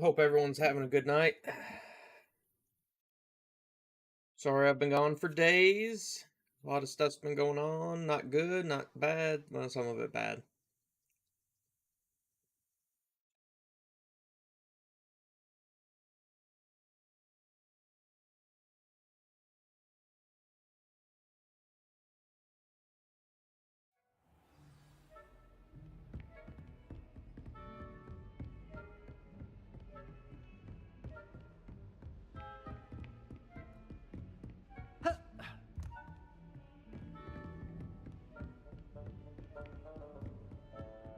Hope everyone's having a good night. Sorry I've been gone for days. A lot of stuff's been going on. Not good, not bad. Well, some of it bad.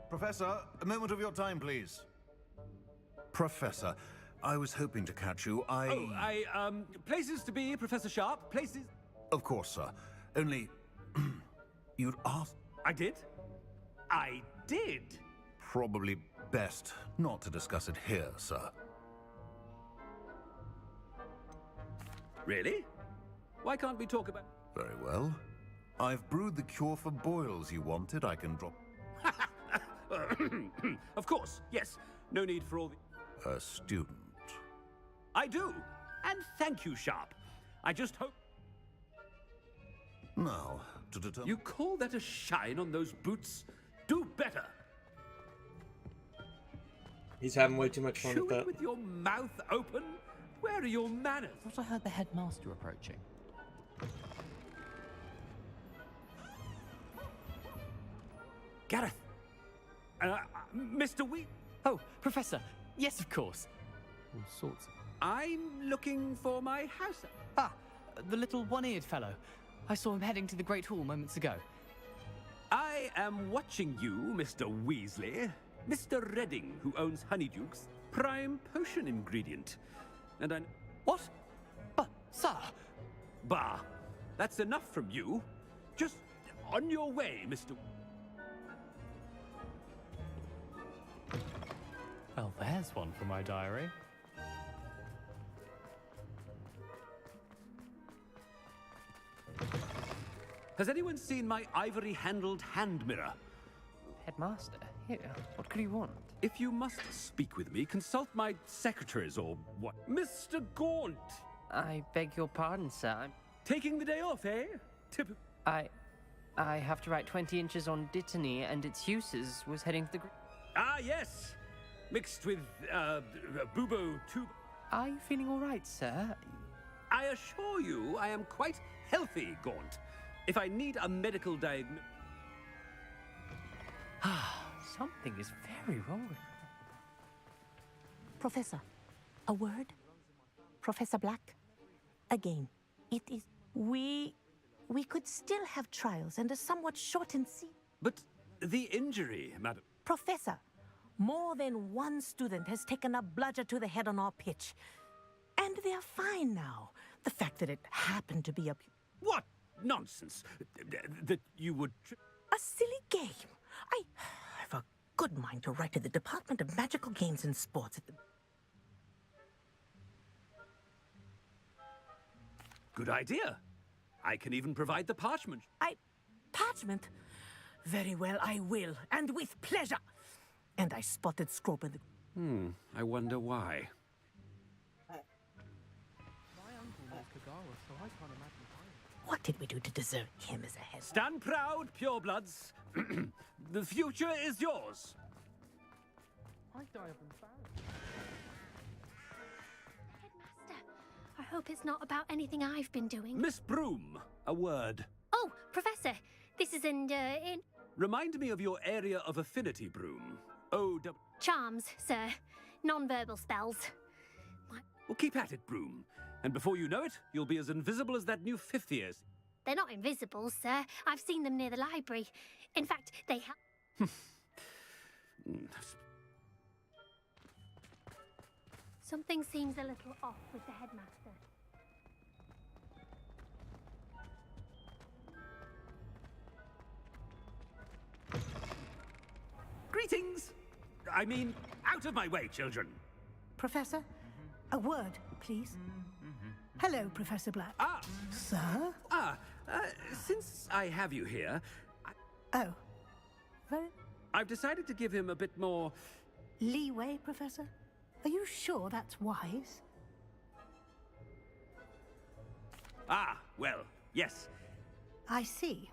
Professor, a moment of your time, please. Professor, I was hoping to catch you. Places to be, Professor Sharp, places... Of course, sir. Only... you'd ask... I did? I did! Probably best not to discuss it here, sir. Really? Why can't we talk about... Very well. I've brewed the cure for boils you wanted. I can drop... Of course, yes. No need for all the... A student. I do! And thank you, Sharp. I just hope... Now, to determine... You call that a shine on those boots? Do better! He's having way too much fun with Chewing that. with your mouth open? Where are your manners? I thought I heard the headmaster approaching. Gareth! Mr. Wheat... Oh, Professor! Yes, of course. All sorts of... I'm looking for my house... Ah, the little one-eared fellow. I saw him heading to the Great Hall moments ago. I am watching you, Mr. Weasley. Mr. Redding, who owns Honeydukes, prime potion ingredient. And I... What? But, sir! Bah! That's enough from you. Just on your way, Mr... Well, there's one for my diary. Has anyone seen my ivory-handled hand mirror? Headmaster, here. What could you want? If you must speak with me, consult my secretaries or what? Mr. Gaunt! I beg your pardon, sir. Taking the day off, eh? I have to write 20 inches on Dittany and its uses. Was heading to the... Ah, yes! Mixed with, Bubo tube. Are you feeling all right, sir? I assure you I am quite healthy, Gaunt. If I need a medical diagnosis... Something is very wrong. Professor, a word? Professor Black? Again, it is... We could still have trials and a somewhat shortened But the injury, madam... Professor, more than one student has taken a bludger to the head on our pitch. And they're fine now. The fact that it happened to be a What nonsense! That you would... silly game. I have a good mind to write to the Department of Magical Games and Sports at the... Good idea. I can even provide the parchment. Parchment? Very well, I will, and with pleasure. And I spotted Scrope in the... I wonder why. What did we do to deserve him as a head? Stand proud, purebloods. The future is yours. Headmaster, I hope it's not about anything I've been doing. Miss Broom, a word. Oh, Professor, this is in Remind me of your area of affinity, Broom. charms, sir. Non-verbal spells. Well, keep at it, Broom. And before you know it, you'll be as invisible as that new fifth years. They're not invisible, sir. I've seen them near the library. In fact, they have... Something seems a little off with the headmaster. Greetings! I mean, out of my way, children. Professor, a word, please. Hello, Professor Black. Ah, Sir? since I have you here, Oh. Very I've decided to give him a bit more... leeway, Professor? Are you sure that's wise? Ah, well, yes. I see.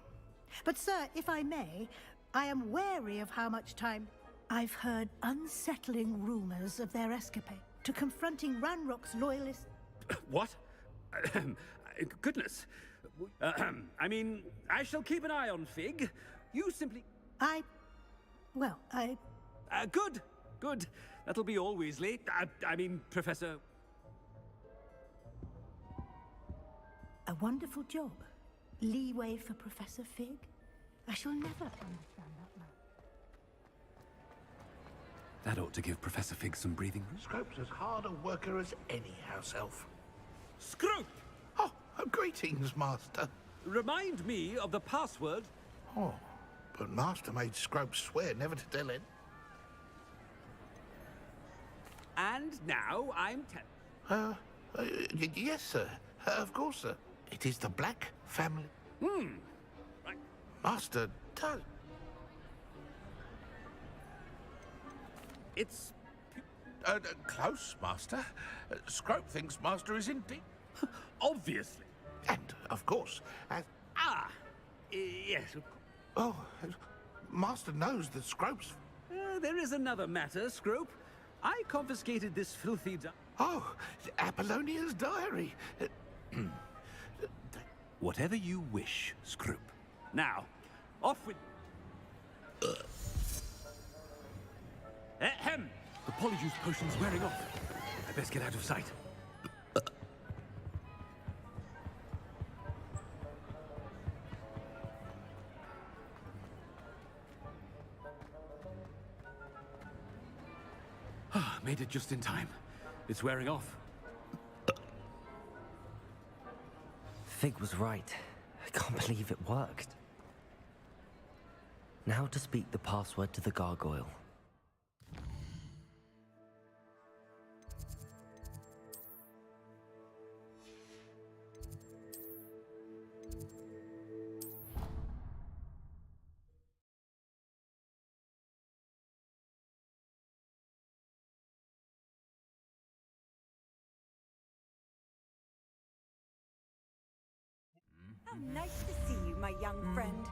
But, sir, if I may, I am wary of how much time... I've heard unsettling rumors of their escapade to confronting Ranrock's loyalists. What? Goodness. I mean, I shall keep an eye on Fig. You simply... Well, Good, good. That'll be all, Weasley. I mean, Professor... A wonderful job. Leeway for Professor Fig? I shall never understand that man. That ought to give Professor Fig some breathing room. Scrope's as hard a worker as any house elf. Scrope! Oh, greetings, Master. Remind me of the password. Oh, but Master made Scrope swear never to tell it. And now I'm Yes, sir. Of course, sir. It is the Black family. Right. Master does. It's... Close, Master. Scrope thinks Master is indeed. obviously. And, of course, as... Yes, of course. Oh, Master knows that Scrope's... There is another matter, Scrope. I confiscated this filthy... Oh, Apollonia's diary. Whatever you wish, Scrope. Now, off with... Ahem! The Polyjuice potion's wearing off. I best get out of sight. Made it just in time. It's wearing off. Fig was right. I can't believe it worked. Now to speak the password to the gargoyle. How nice to see you, my young friend.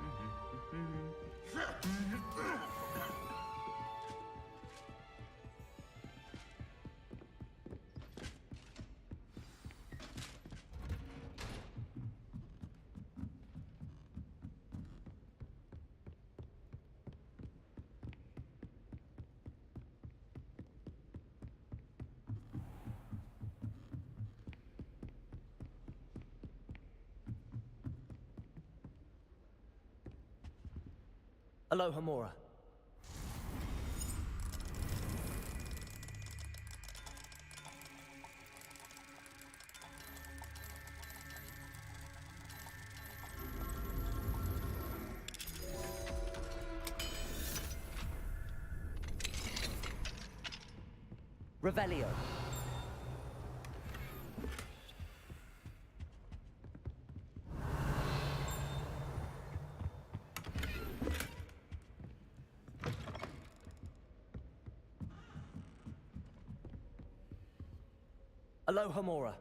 Alohomora. Revelio. Alohomora.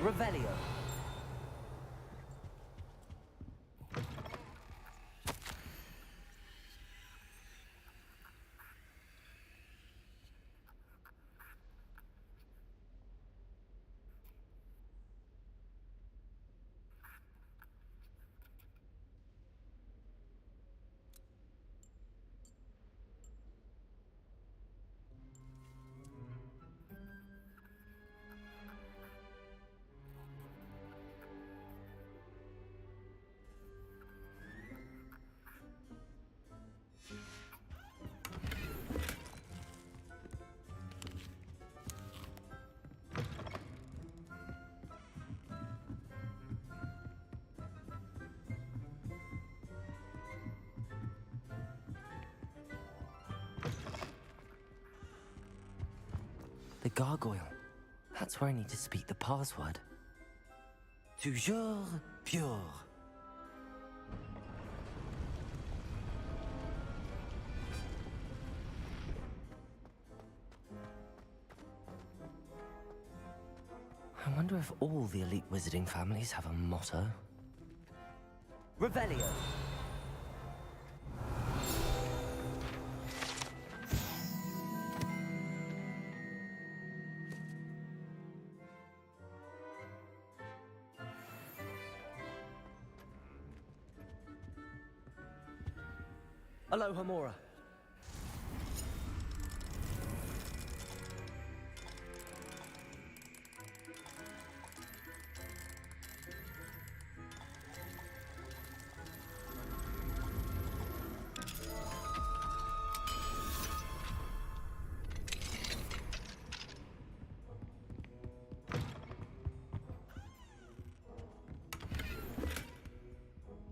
Revelio. The gargoyle. That's where I need to speak the password. Toujours pure. I wonder if all the elite wizarding families have a motto. Revelio. Alohomora.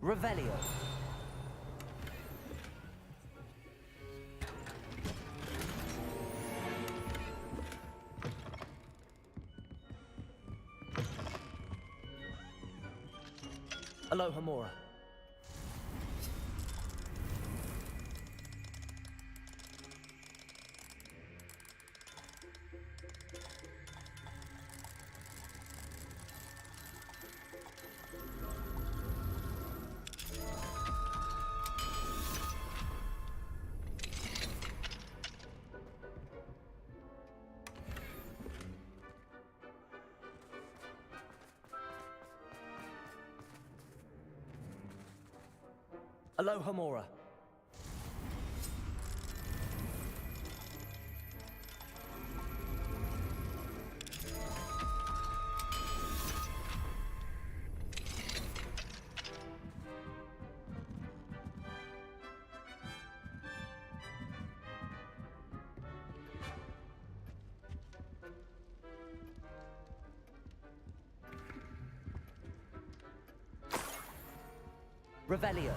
Revelio. Alohomora. Alohomora. Revelio.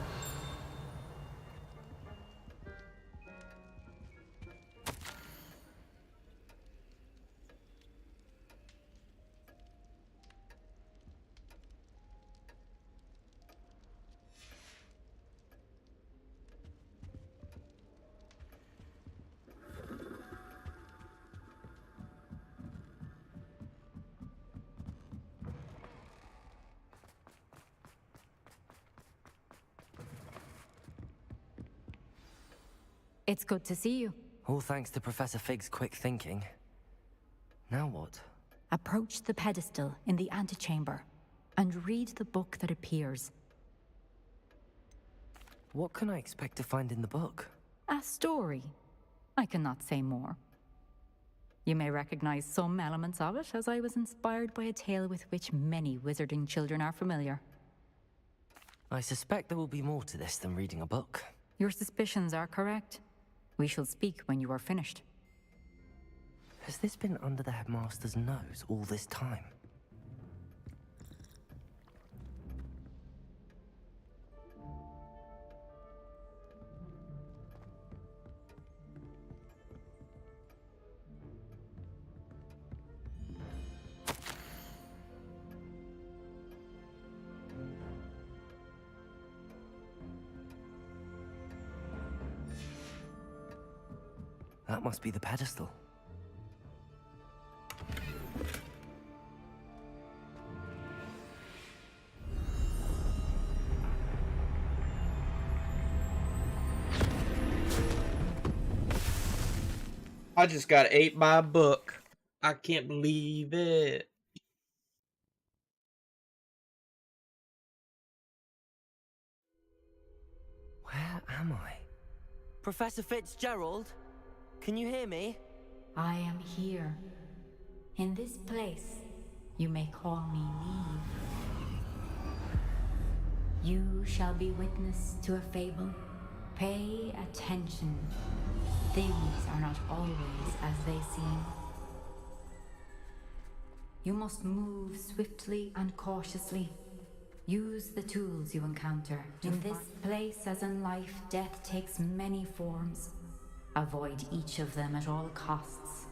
It's good to see you. All thanks to Professor Fig's quick thinking. Now what? Approach the pedestal in the antechamber and read the book that appears. What can I expect to find in the book? A story. I cannot say more. You may recognize some elements of it, as I was inspired by a tale with which many wizarding children are familiar. I suspect there will be more to this than reading a book. Your suspicions are correct. We shall speak when you are finished. Has this been under the headmaster's nose all this time? That must be the pedestal. I just got ate by a book. I can't believe it. Where am I? Professor Fitzgerald? Can you hear me? I am here. In this place, you may call me Neve. You shall be witness to a fable. Pay attention. Things are not always as they seem. You must move swiftly and cautiously. Use the tools you encounter. In this place, as in life, death takes many forms. Avoid each of them at all costs.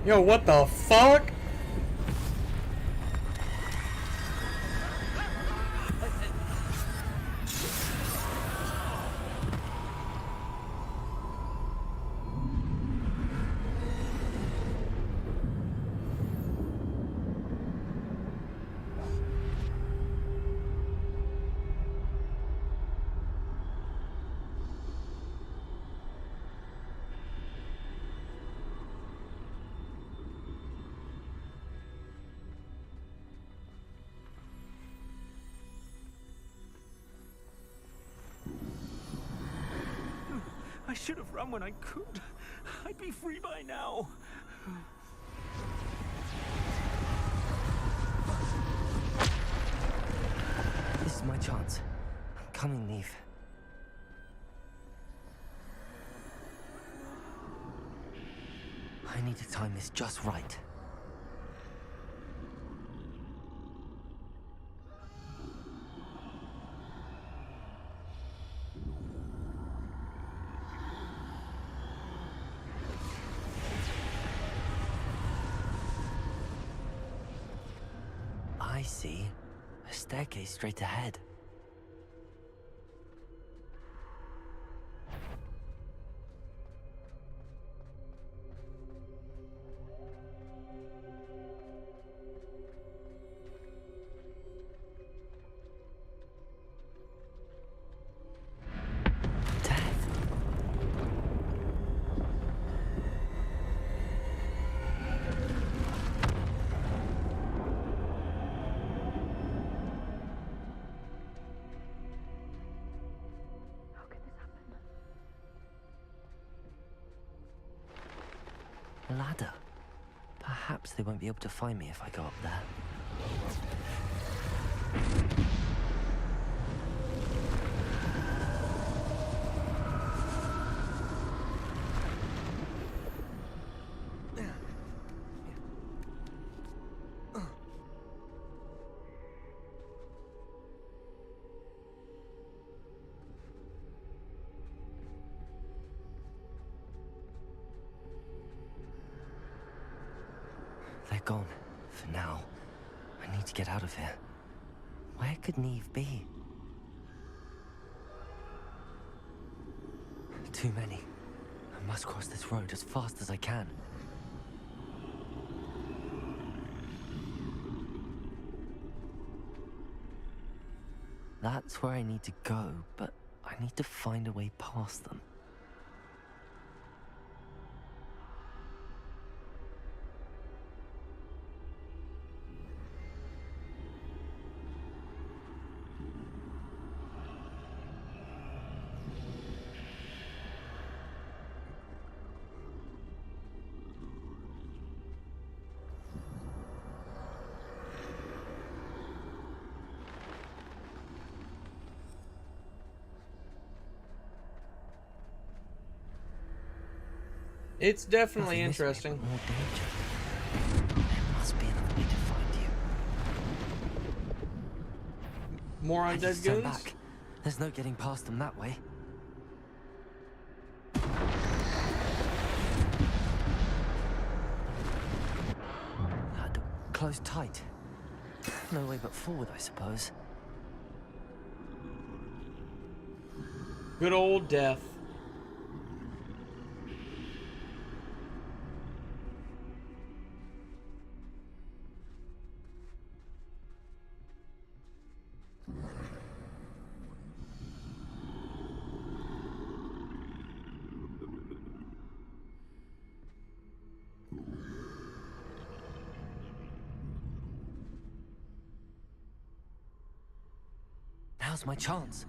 Yo, what the fuck? I should have run when I could. I'd be free by now. This is my chance. I'm coming, Neve. I need to time this just right. I see. A staircase straight ahead. Ladder. Perhaps they won't be able to find me if I go up there. They're gone. For now. I need to get out of here. Where could Neve be? Too many. I must cross this road as fast as I can. That's where I need to go, but I need to find a way past them. It's definitely Nothing this way, interesting. but more danger. There must be another way to find you. More I need to undead turn goons? back. There's no getting past them that way. Closed tight. No way but forward, I suppose. Good old death. Now's my chance.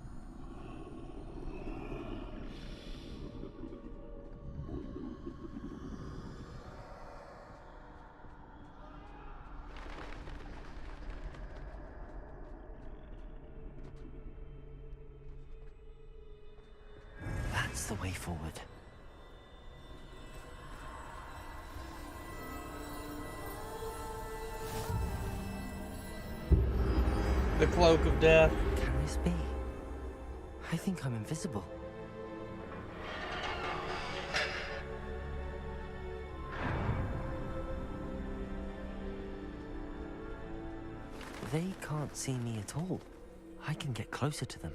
That's the way forward. The cloak of death. Can this be? I think I'm invisible. They can't see me at all. I can get closer to them.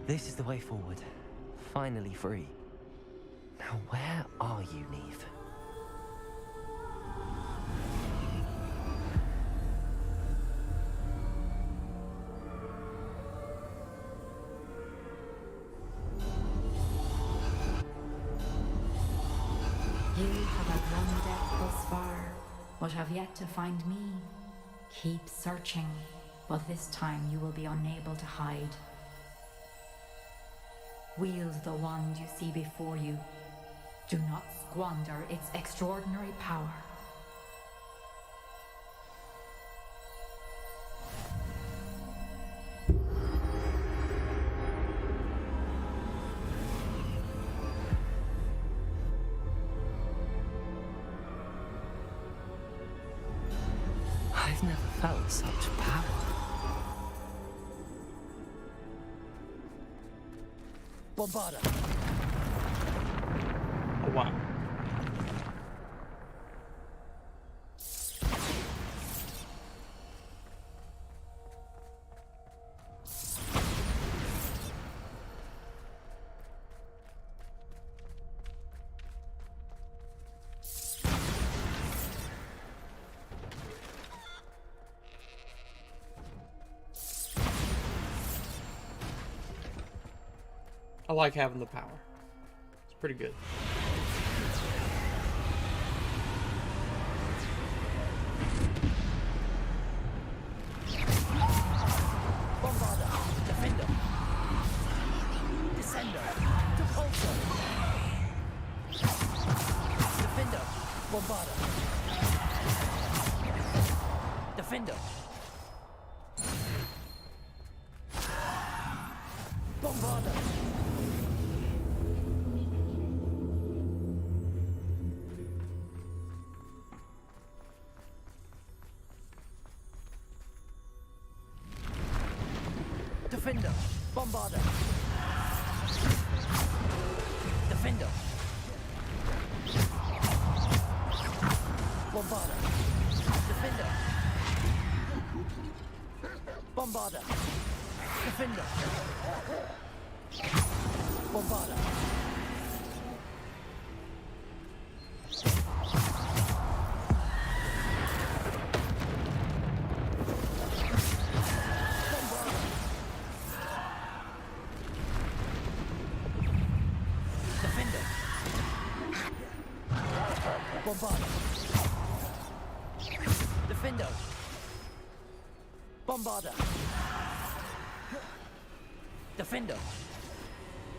This is the way forward. Finally free. Now where are you, Neve? You have outrun death thus far, but have yet to find me. Keep searching, but this time you will be unable to hide. Wield the wand you see before you. Do not squander its extraordinary power. I've never felt such power. Bombarda! Oh, wow. I like having the power. It's pretty good. Bombarda! Defender! Descender! Repulsor! Defender! Bombarda! Defender! Bombarda! Defender! Bombarda! Defender! Bombarda! Defender! Bombarda! Defender! Bombarda! Bombarda! Defender! Bombarda! Defender!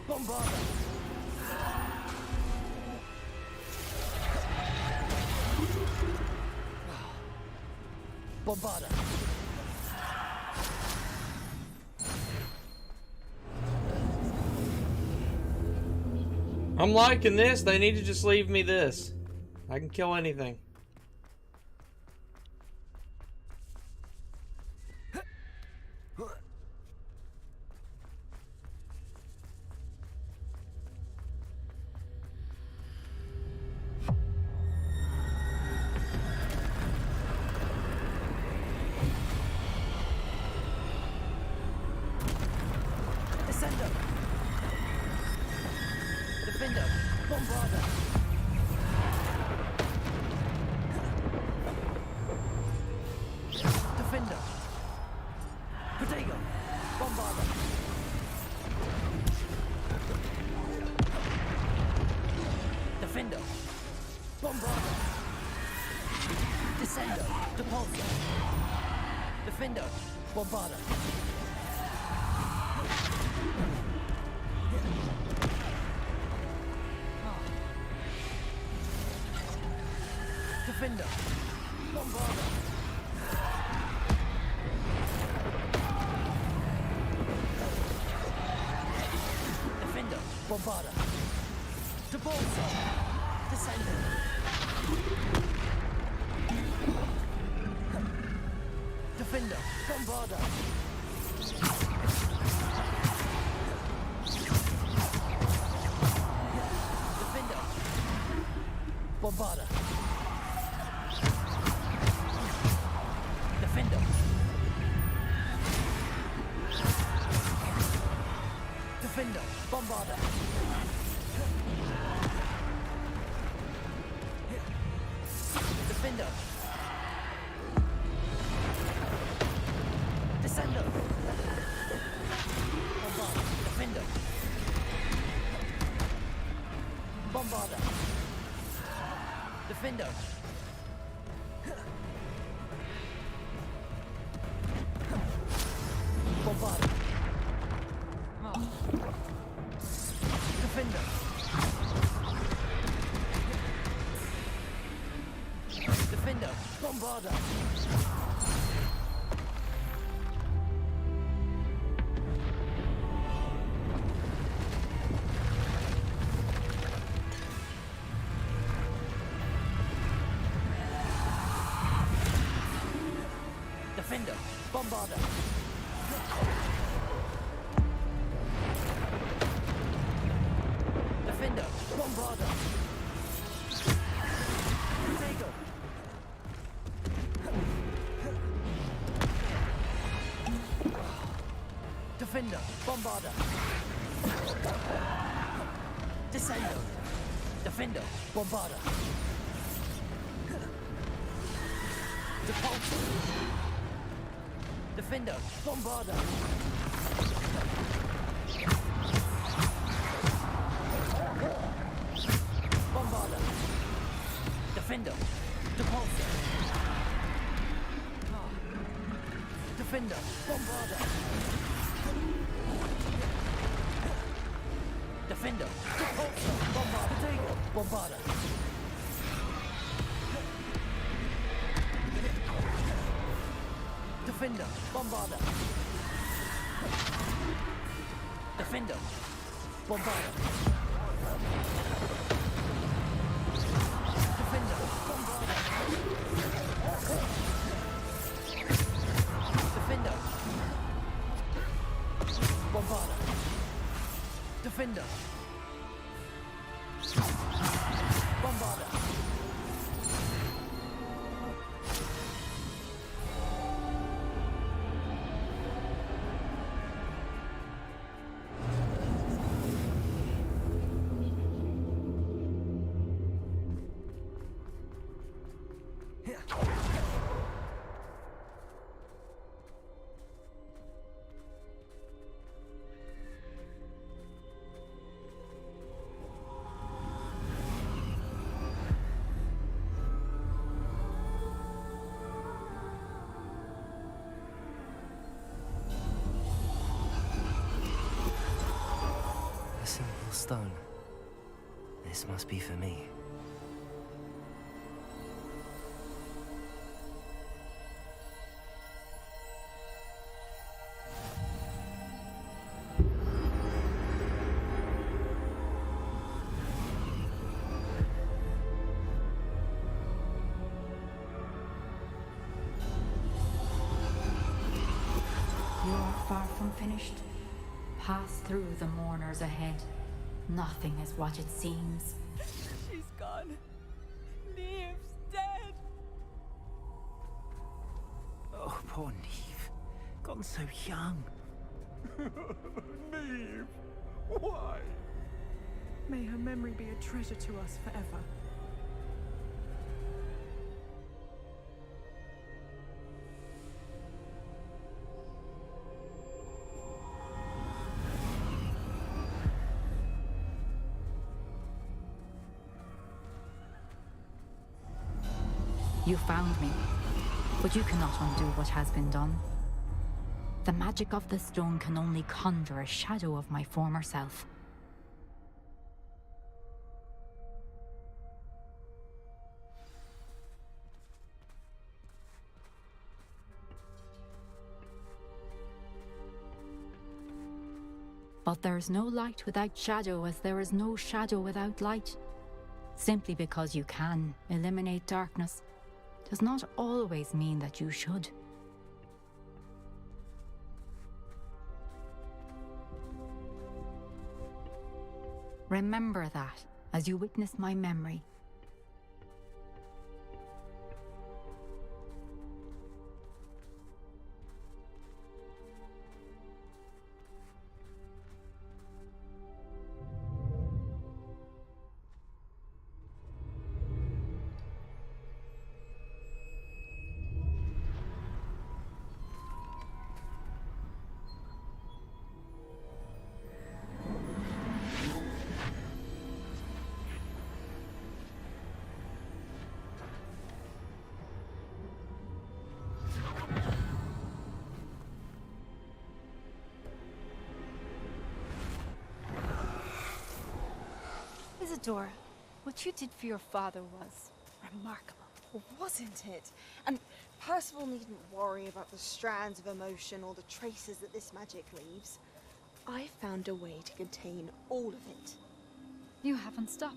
Bombarda! Bombarda! I'm liking this. They need to just leave me this. I can kill anything. Descender! Defender! Bombarda! Defender! Protego! Bombarda! Defender! Bombarda! Descender! Repulsor! Defender! Bombarda! Defender! Bombarda! Defender! Bombarda! Repulsor! Descender! Defender! Bombarda! Bombarda. Defender. Defender. Bombarda. Defender. Descender. Bombarda. Defender. Bombarda. Defender. Bombarda. Defender. Defender. Bombarda. Defender. Bombarda. Defender. Bombarda. Protego. Defender. Bombarda. Descendo. Defender. Bombarda. Depulso. Defender. Bombarda. Bombarda. Defender. Depulso. Defender. Bombarda. Defender. Depulso. Bombarda. Protego. Bombarda. Defender. Bombarda. Defender. Bombarda. Defender. Bombarda. Defender. Bombarda. Defender. Bombarda. A simple stone. This must be for me. You are far from finished. Pass through the mourners ahead. Nothing is what it seems. She's gone. Neve's dead. Oh, poor Neve. Gone so young. Neve! Why? May her memory be a treasure to us forever. You found me, but you cannot undo what has been done. The magic of the stone can only conjure a shadow of my former self. But there is no light without shadow, as there is no shadow without light. Simply because you can eliminate darkness does not always mean that you should. Remember that as you witness my memory. Isadora, what you did for your father was remarkable. Wasn't it? And Percival needn't worry about the strands of emotion or the traces that this magic leaves. I found a way to contain all of it. You haven't stopped.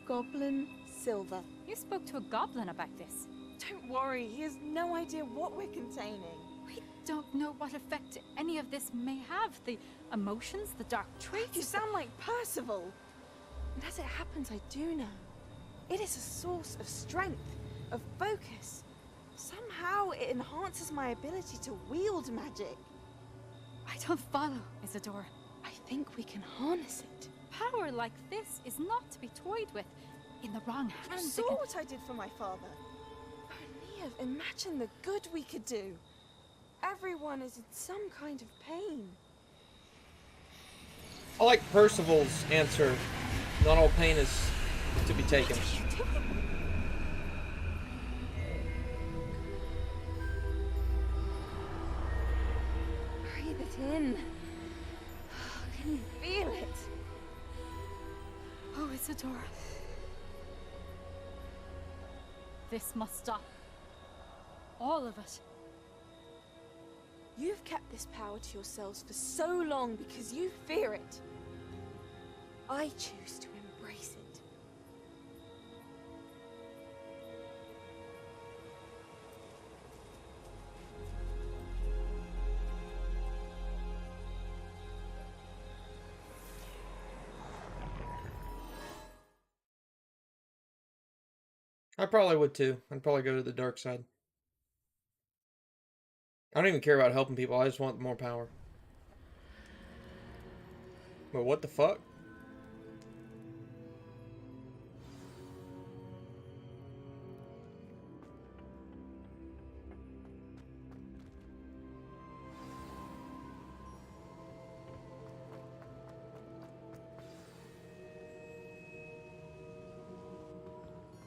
Goblin Silver. You spoke to a goblin about this. Don't worry, he has no idea what we're containing. We don't know what effect any of this may have. The emotions, the dark traits. You sound like Percival. And as it happens, I do know. It is a source of strength, of focus. Somehow it enhances my ability to wield magic. I don't follow, Isadora. I think we can harness it. Power like this is not to be toyed with. In the wrong You hands. saw what I did for my father. Oh, Neve, imagine the good we could do. Everyone is in some kind of pain. I like Percival's answer. Not all pain is to be taken. Breathe it in. Can you feel it? Oh, Isadora. This must stop. All of it. You've kept this power to yourselves for so long because you fear it. I choose to embrace it. I probably would too. I'd probably go to the dark side. I don't even care about helping people. I just want more power. But what the fuck?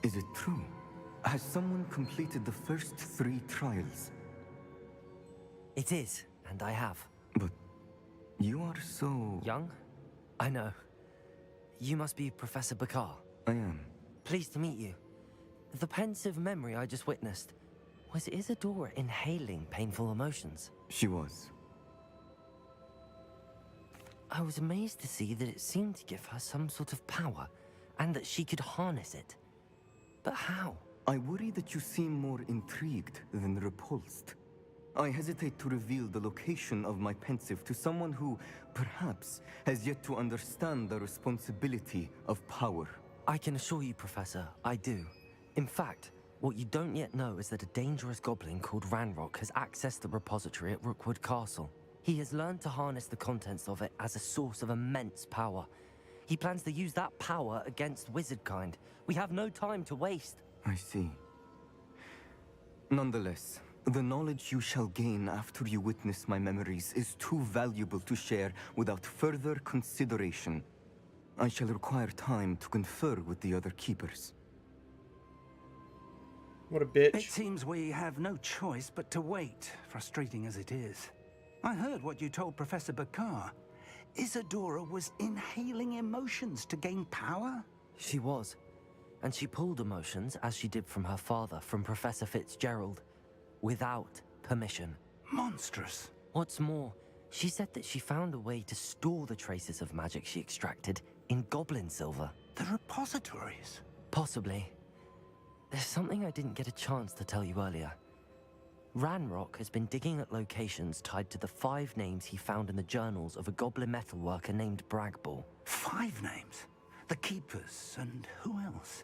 Is it true? Has someone completed the first 3 trials? It is, and I have. But you are so... Young? I know. You must be Professor Bakar. I am. Pleased to meet you. The pensive memory I just witnessed, was Isadora inhaling painful emotions? She was. I was amazed to see that it seemed to give her some sort of power, and that she could harness it. But how? I worry that you seem more intrigued than repulsed. I hesitate to reveal the location of my pensive to someone who, perhaps, has yet to understand the responsibility of power. I can assure you, Professor, I do. In fact, what you don't yet know is that a dangerous goblin called Ranrock has accessed the repository at Rookwood Castle. He has learned to harness the contents of it as a source of immense power. He plans to use that power against wizardkind. We have no time to waste. I see. Nonetheless, the knowledge you shall gain after you witness my memories is too valuable to share without further consideration. I shall require time to confer with the other keepers. What a bitch. It seems we have no choice but to wait, frustrating as it is. I heard what you told Professor Bakar. Isadora was inhaling emotions to gain power? She was. And she pulled emotions, as she did from her father, from Professor Fitzgerald, without permission. Monstrous. What's more, she said that she found a way to store the traces of magic she extracted in goblin silver. The repositories? Possibly. There's something I didn't get a chance to tell you earlier. Ranrock has been digging at locations tied to the 5 names he found in the journals of a goblin metalworker named Bragball. 5 names? The Keepers, and who else?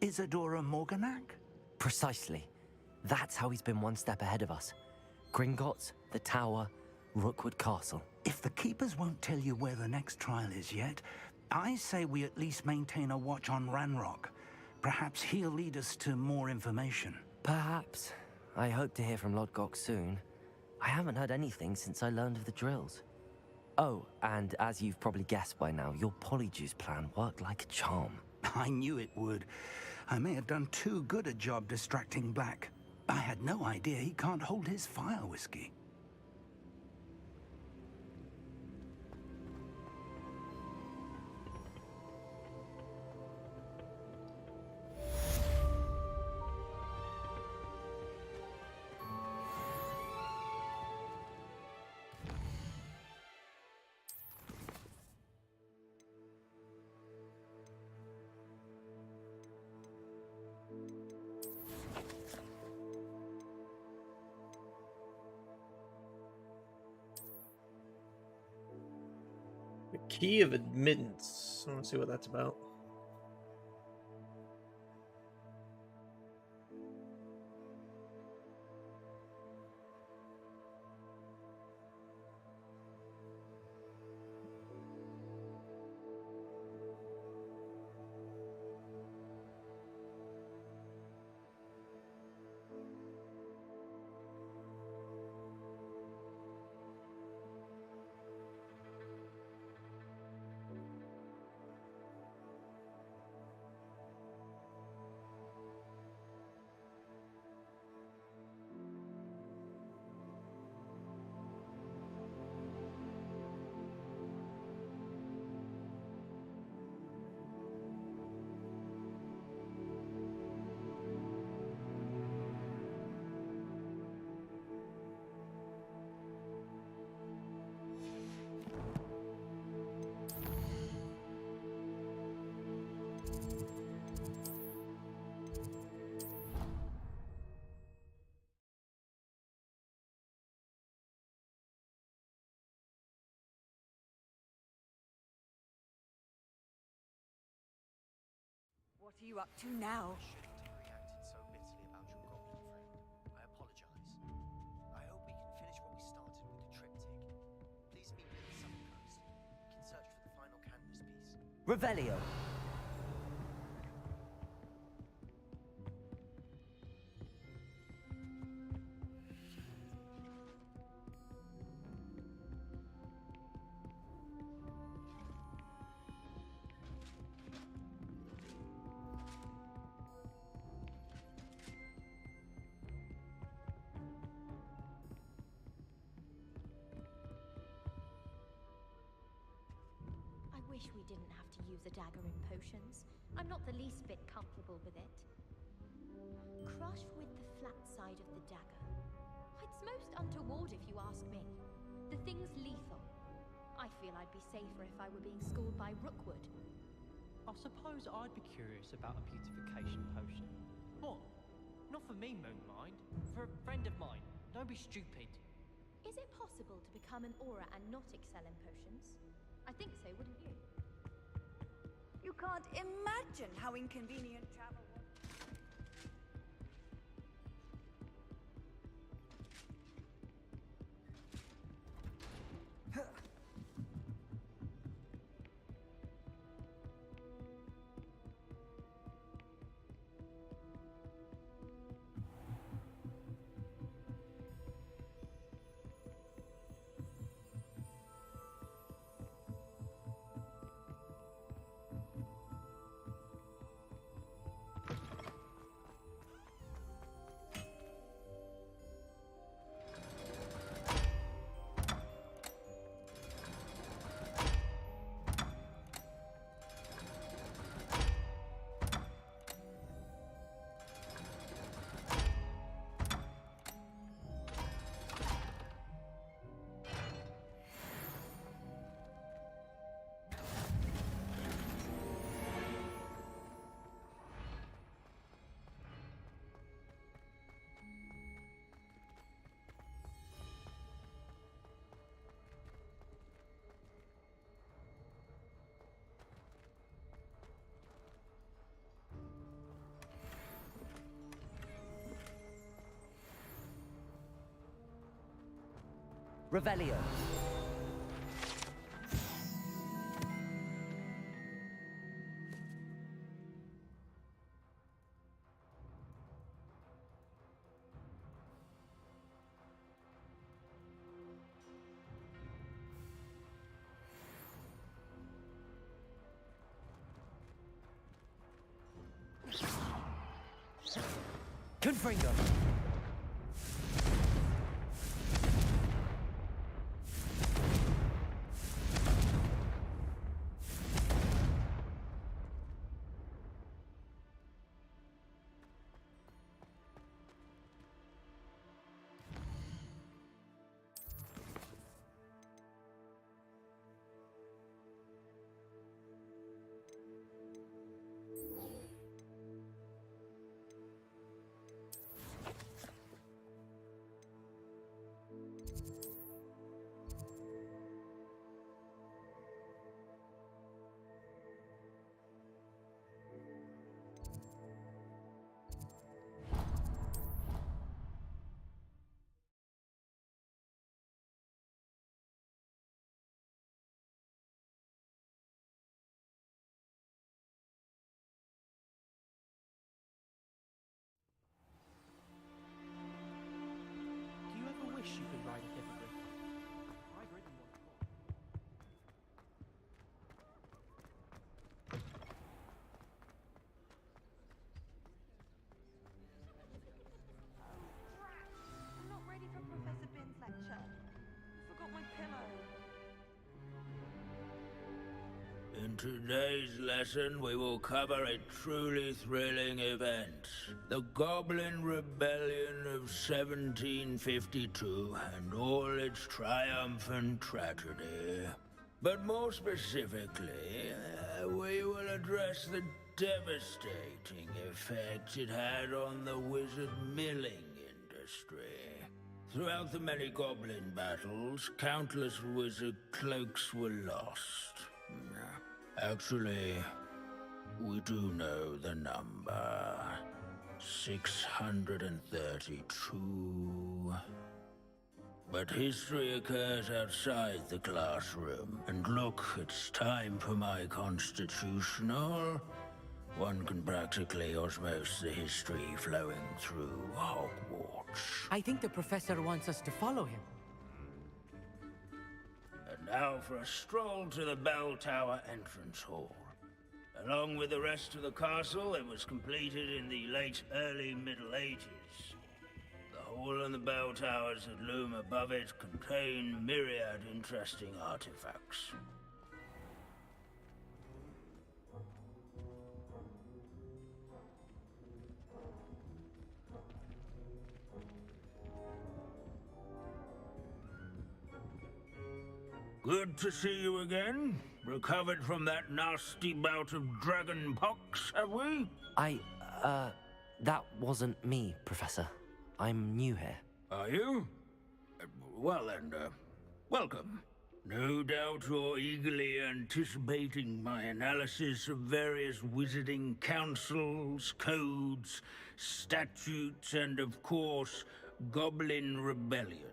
Isadora Morganac? Precisely. That's how he's been one step ahead of us. Gringotts, the Tower, Rookwood Castle. If the Keepers won't tell you where the next trial is yet, I say we at least maintain a watch on Ranrock. Perhaps he'll lead us to more information. Perhaps. I hope to hear from Lodgok soon. I haven't heard anything since I learned of the drills. Oh, and as you've probably guessed by now, your Polyjuice plan worked like a charm. I knew it would. I may have done too good a job distracting Black. I had no idea he can't hold his fire whiskey. Key of admittance. I want to see what that's about. What are you up to now? Reacted so bitterly about your goblin friend. I apologize. I hope we can finish what we started with the triptych. Please meet me at the southern coast. We can search for the final canvas piece. Revelio. I wish we didn't have to use a dagger in potions. I'm not the least bit comfortable with it. Crush with the flat side of the dagger. It's most untoward if you ask me. The thing's lethal. I feel I'd be safer if I were being schooled by Rookwood. I suppose I'd be curious about a beautification potion. What? Not for me, Moonmind. For a friend of mine. Don't be stupid. Is it possible to become an aura and not excel in potions? I think so, wouldn't you? You can't imagine how inconvenient travel was. Revelio. Confringo. In today's lesson, we will cover a truly thrilling event. The Goblin Rebellion of 1752 and all its triumphant tragedy. But more specifically, we will address the devastating effect it had on the wizard milling industry. Throughout the many goblin battles, countless wizard cloaks were lost. Actually, we do know the number. 632. But history occurs outside the classroom. And look, it's time for my constitutional. One can practically osmose the history flowing through Hogwarts. I think the professor wants us to follow him. And now for a stroll to the Bell Tower entrance hall. Along with the rest of the castle, it was completed in the early Middle Ages. The hall and the bell towers that loom above it contain myriad interesting artifacts. Good to see you again. Recovered from that nasty bout of dragon pox, have we? That wasn't me, Professor. I'm new here. Are you? Well then, welcome. No doubt you're eagerly anticipating my analysis of various wizarding councils, codes, statutes, and of course, goblin rebellions.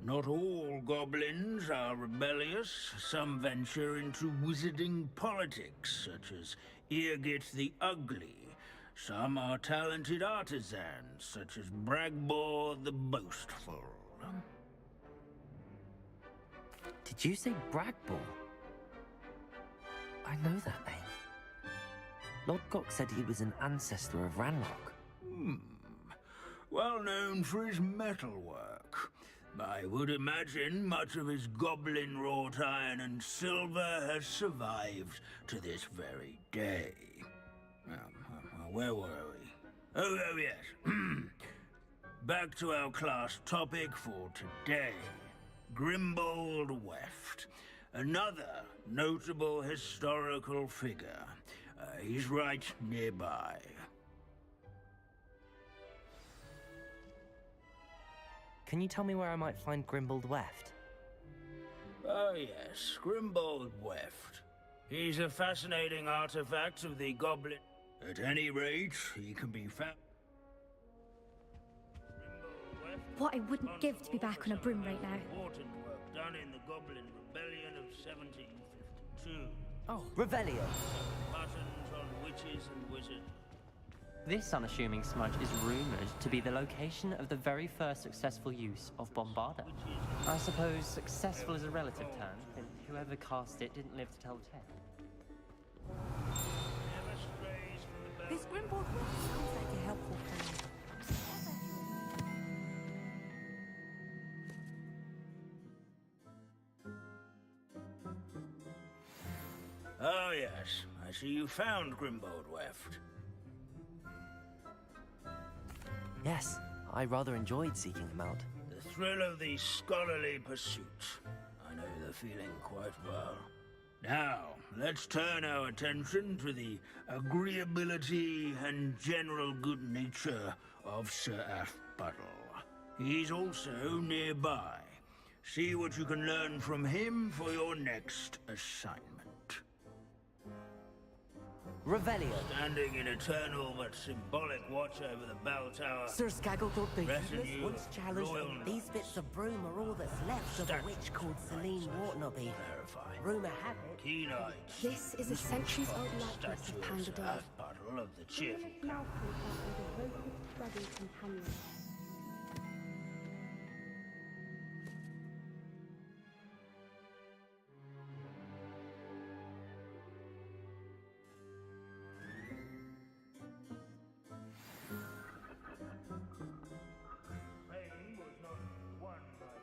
Not all goblins are rebellious. Some venture into wizarding politics, such as Irgit the Ugly. Some are talented artisans, such as Bragbor the Boastful. Did you say Bragbor? I know that name. Lodgok said he was an ancestor of Ranrock. Well known for his metalwork. I would imagine much of his goblin wrought iron and silver has survived to this very day. Where were we? Oh yes. Back to our class topic for today. Grimbold Weft. Another notable historical figure. He's right nearby. Can you tell me where I might find Grimbold Weft? Oh yes, Grimbold Weft. He's a fascinating artifact of the goblin. At any rate, he can be found. What I wouldn't give to be back on a broom right now. Important work done in the Goblin Rebellion of 1752. Oh, Revelio. Buttons on witches and wizards. This unassuming smudge is rumoured to be the location of the very first successful use of Bombarda. I suppose successful is a relative term, and whoever cast it didn't live to tell the tale. This Grimbold sounds like a helpful plan. Oh yes, I see you found Grimbold Weft. Yes, I rather enjoyed seeking him out. The thrill of the scholarly pursuit. I know the feeling quite well. Now, let's turn our attention to the agreeability and general good nature of Sir Aphbuttle. He's also nearby. See what you can learn from him for your next assignment. Revelio. Standing in eternal but symbolic watch over the bell tower. Sir Skagglethorpe the Retinue Heedless once challenged loyal that these bits of broom are all that's left of a witch called Celine Wartnaby. Rumour have it. Keen-eyed. This is a centuries-old likeness of Pandador. Aphbuttle of the cheerful.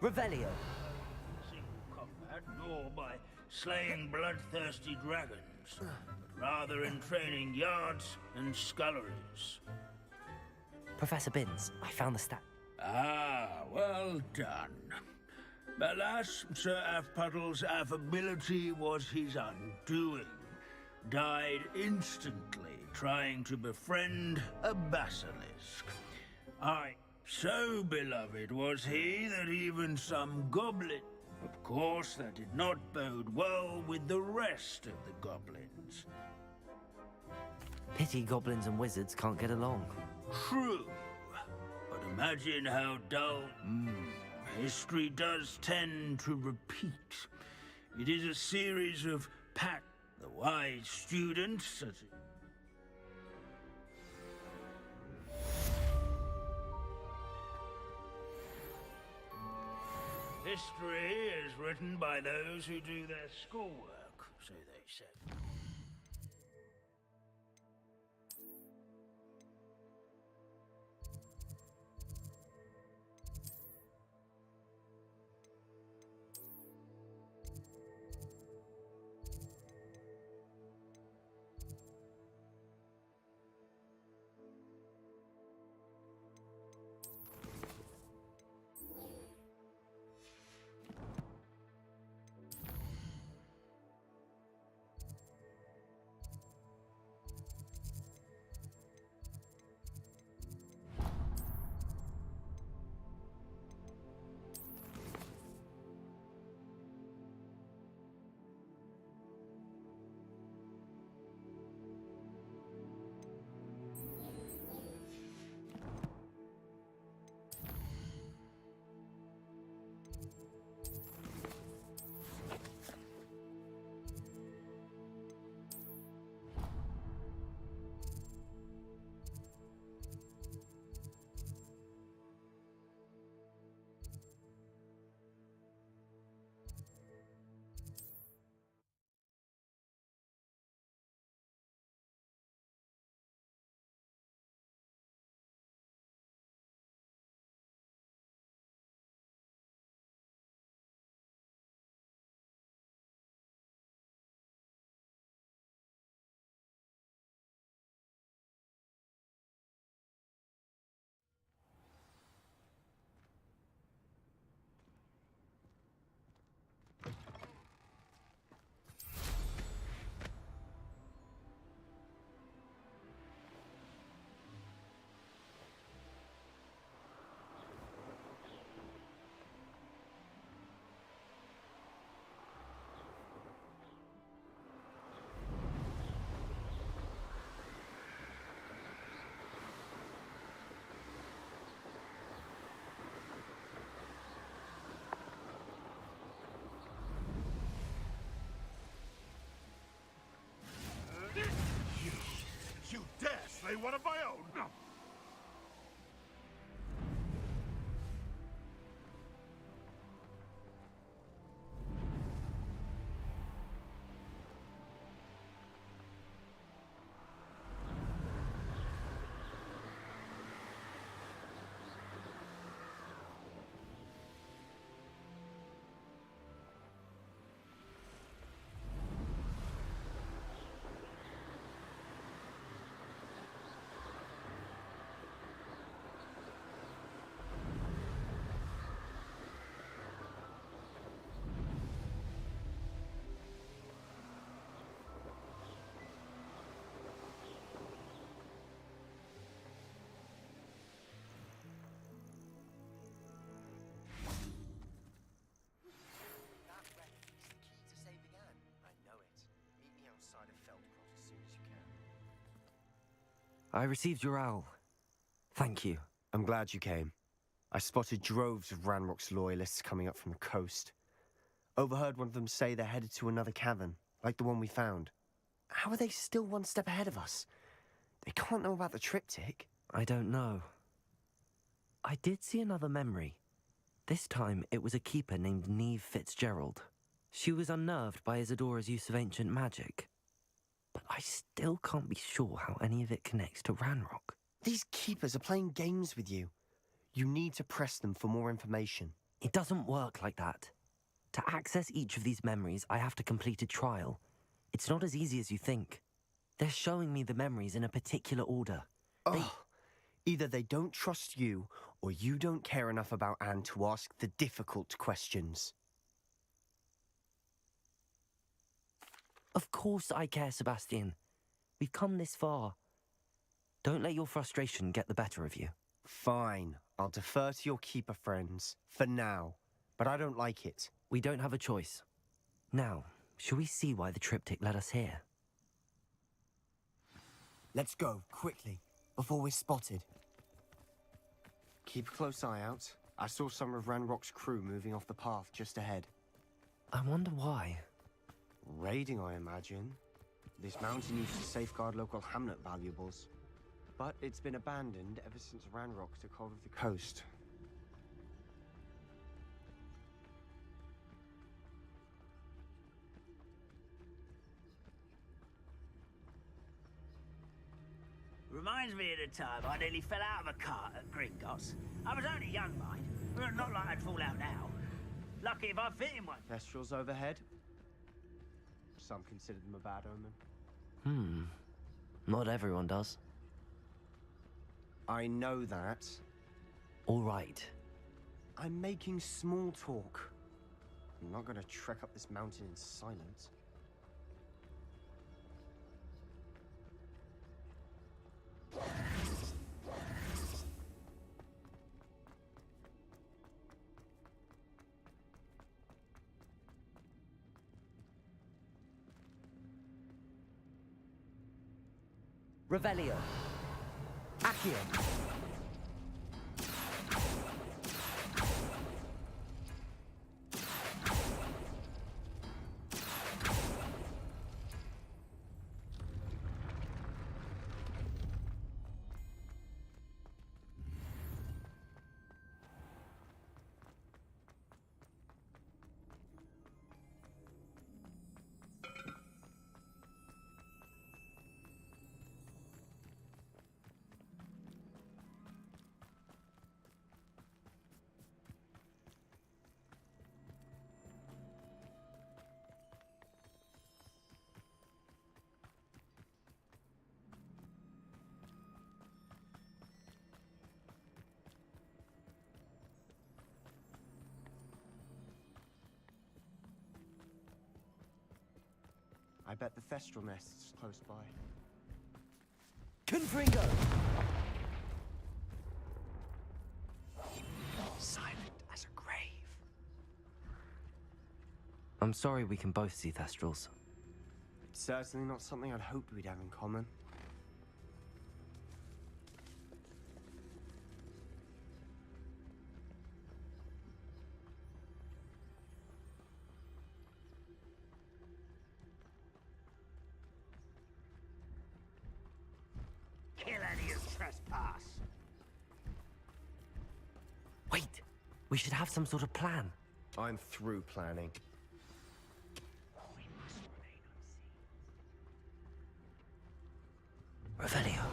Revelio. Single combat, nor by slaying bloodthirsty dragons, but rather in training yards and sculleries. Professor Binns, I found the stat. Ah, well done. Alas, Sir Afpuddle's affability was his undoing. Died instantly trying to befriend a basilisk. Aye, so beloved was he that even some goblin... Of course, that did not bode well with the rest of the goblins. Pity goblins and wizards can't get along. True. But imagine how dull... history does tend to repeat. It is a series of the wise students such as... History is written by those who do their schoolwork, so they say. You dare slay one of my own? I received your owl. Thank you. I'm glad you came. I spotted droves of Ranrock's loyalists coming up from the coast. Overheard one of them say they're headed to another cavern, like the one we found. How are they still one step ahead of us? They can't know about the triptych. I don't know. I did see another memory. This time, it was a keeper named Neve Fitzgerald. She was unnerved by Isadora's use of ancient magic. But I still can't be sure how any of it connects to Ranrock. These keepers are playing games with you. You need to press them for more information. It doesn't work like that. To access each of these memories, I have to complete a trial. It's not as easy as you think. They're showing me the memories in a particular order. Either they don't trust you, or you don't care enough about Anne to ask the difficult questions. Of course I care, Sebastian. We've come this far. Don't let your frustration get the better of you. Fine. I'll defer to your keeper friends, for now. But I don't like it. We don't have a choice. Now, shall we see why the triptych led us here? Let's go, quickly, before we're spotted. Keep a close eye out. I saw some of Ranrock's crew moving off the path just ahead. I wonder why. Raiding, I imagine. This mountain used to safeguard local hamlet valuables. But it's been abandoned ever since Ranrock took hold of the coast. Reminds me of the time I nearly fell out of a cart at Gringotts. I was only young, mind. But not like I'd fall out now. Lucky if I fit in one. Kestrels overhead. Some consider them a bad omen. Not everyone does. I know that. All right. I'm making small talk. I'm not gonna trek up this mountain in silence. Revelio. Accio. I bet the Thestral nest's close by. Confringo! Silent as a grave. I'm sorry we can both see Thestrals. It's certainly not something I'd hoped we'd have in common. Kill any who trespass. Wait! We should have some sort of plan. I'm through planning. Revelio.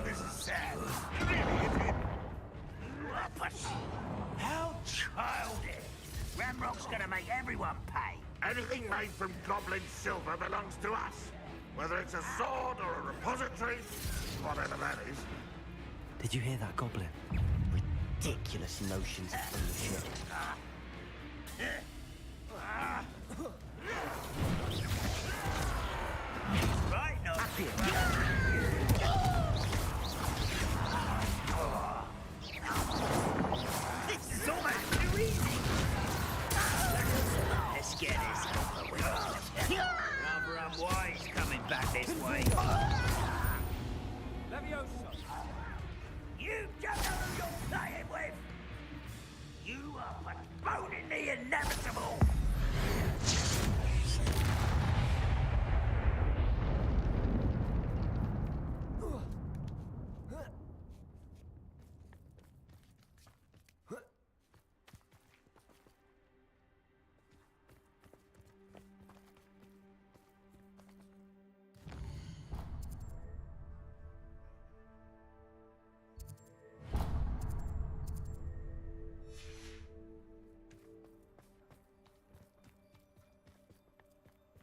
This is sad. How childish. Ranrock's gonna make everyone pay. Anything made from goblin silver belongs to us. Whether it's a sword or a repository, whatever that is. Did you hear that, Goblin? Ridiculous notions of ownership. Right, no. This is almost too easy. Let's get this over with. Rather unwise coming back this way. Levioso. You don't know who you're playing with! You are postponing the inevitable!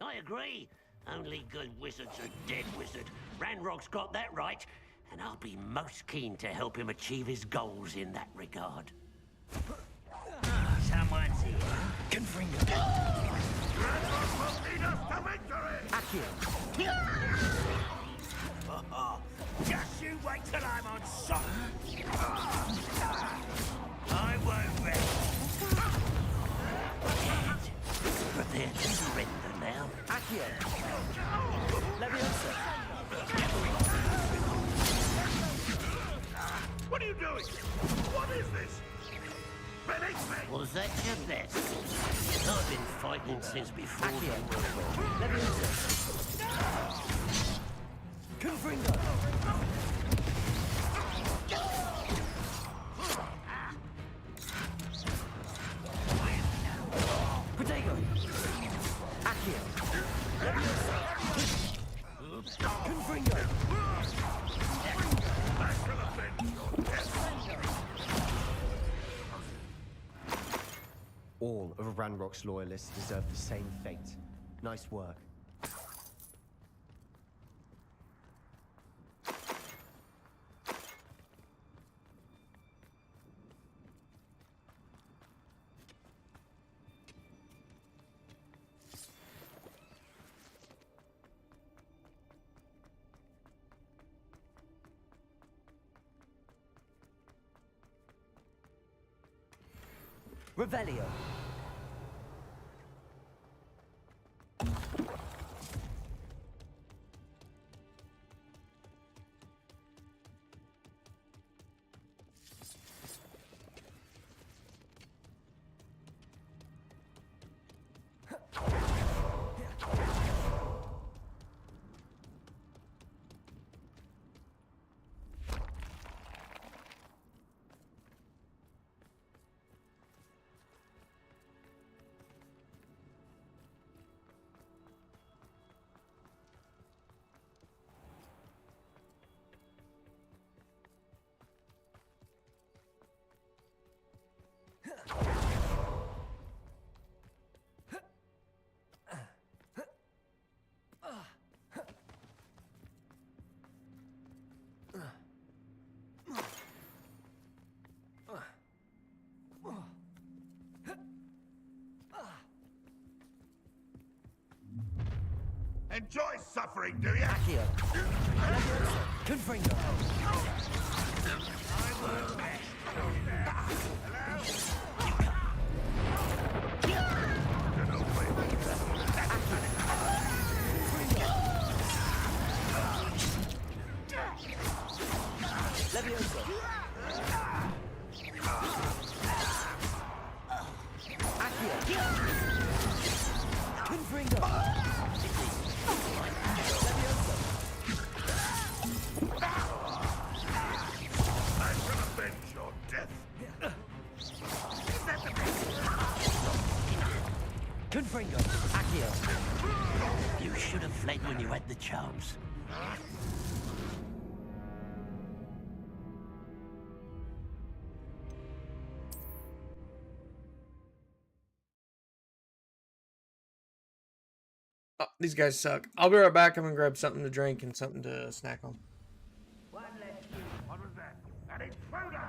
I agree. Only good wizards are dead wizard. Ranrock's got that right, and I'll be most keen to help him achieve his goals in that regard. Someone's here. Confringo. Ranrock will lead us to victory! Just you wait till I'm on top. I won't rest. Prepare to surrender now. Accio! Leviosa! What are you doing? What is this? Release me! Was that your best? I've been fighting since before the war. Leviosa! Confringo! Protego! Accio! Leviosa! Confringo! All of Ranrock's loyalists deserve the same fate. Nice work. Revelio! Enjoy suffering, do you? Accio! Confringo! Leviosa! Accio! Confringo! Confringo! Accio! You should have fled when you had the chance. Oh, these guys suck. I'll be right back. I'm gonna grab something to drink and something to snack on. What was that? An intruder!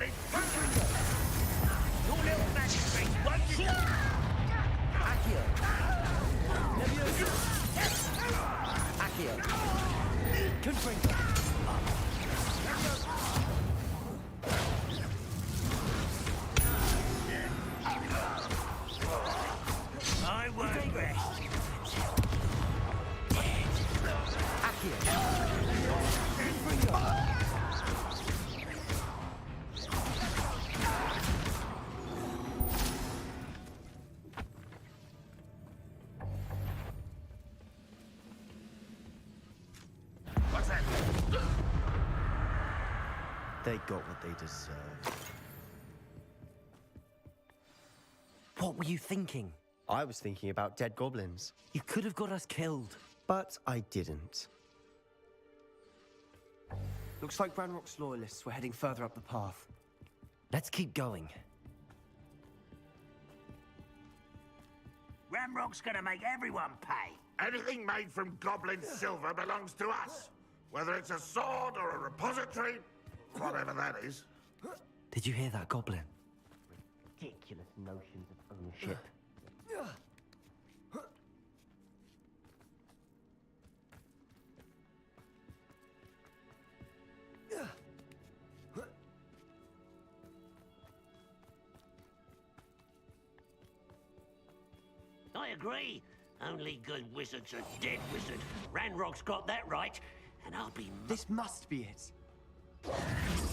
everybody. Your little magistrate won't you? Accio. Leviosa. Accio. Confringo. I won't rest. What's that? They got what they deserved. What were you thinking? I was thinking about dead goblins. You could have got us killed. But I didn't. Looks like Ranrock's loyalists were heading further up the path. Let's keep going. Ranrock's gonna make everyone pay. Anything made from goblin silver belongs to us. Whether it's a sword or a repository, whatever that is. Did you hear that, Goblin? Ridiculous notions of ownership. I agree. Only good wizards are dead wizard. Ranrock's got that right, and I'll be... This must be it.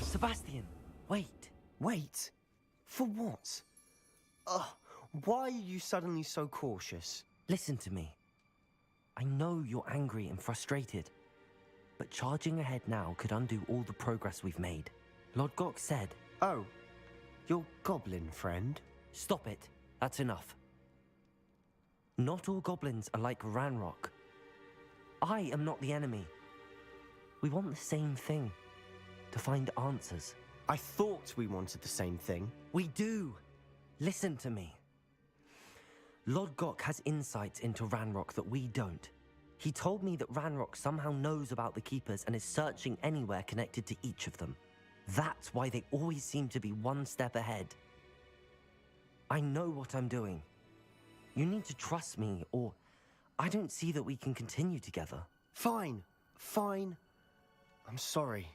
Sebastian, wait. Wait? For what? Why are you suddenly so cautious? Listen to me. I know you're angry and frustrated, but charging ahead now could undo all the progress we've made. Lodgok said... Oh, your goblin friend? Stop it. That's enough. Not all goblins are like Ranrock. I am not the enemy. We want the same thing. To find answers. I thought we wanted the same thing. We do. Listen to me. Lodgok has insights into Ranrock that we don't. He told me that Ranrock somehow knows about the Keepers and is searching anywhere connected to each of them. That's why they always seem to be one step ahead. I know what I'm doing. You need to trust me, or I don't see that we can continue together. Fine. Fine. I'm sorry.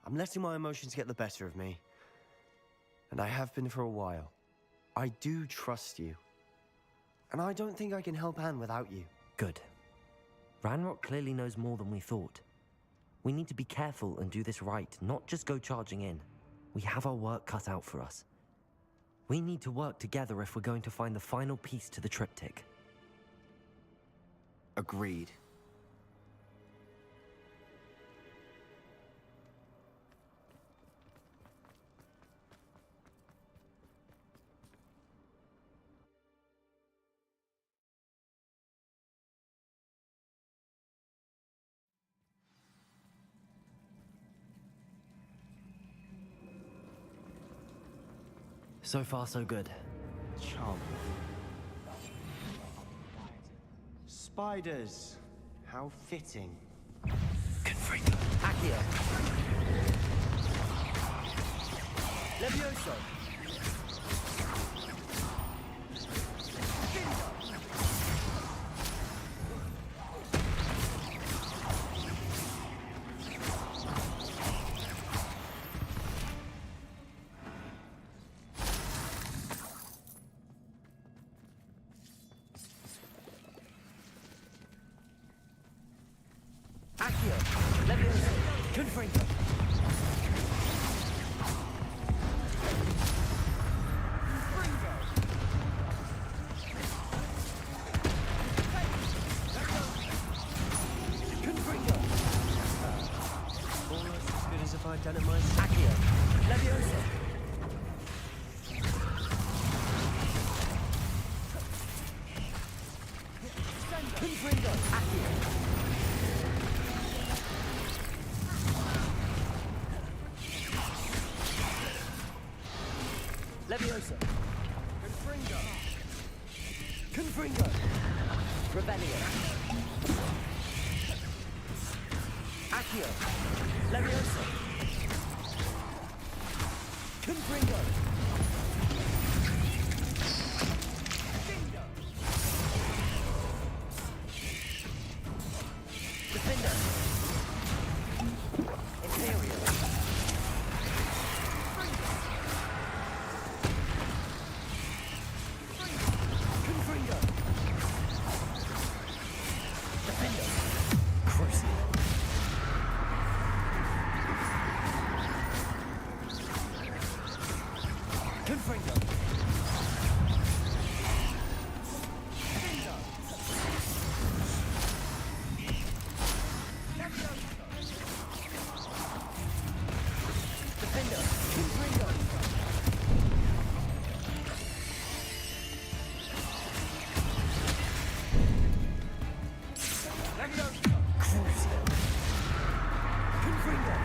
I'm letting my emotions get the better of me. And I have been for a while. I do trust you. And I don't think I can help Anne without you. Good. Ranrock clearly knows more than we thought. We need to be careful and do this right, not just go charging in. We have our work cut out for us. We need to work together if we're going to find the final piece to the triptych. Agreed. So far, so good. Charming. Spiders. How fitting. Confringo. Accio. Levioso. Accio. Levioso. Confringo. Confringo. Almost as good as if I'd done it myself. Accio. Levioso. Confringo. Accio. Leviosa. Confringo. Confringo. Rebellion. Accio. Leviosa. Confringo! Defender! Imperial! Confringo! Defender! Crucible! Confringo! Defender! Confringo! Crucible! Confringo!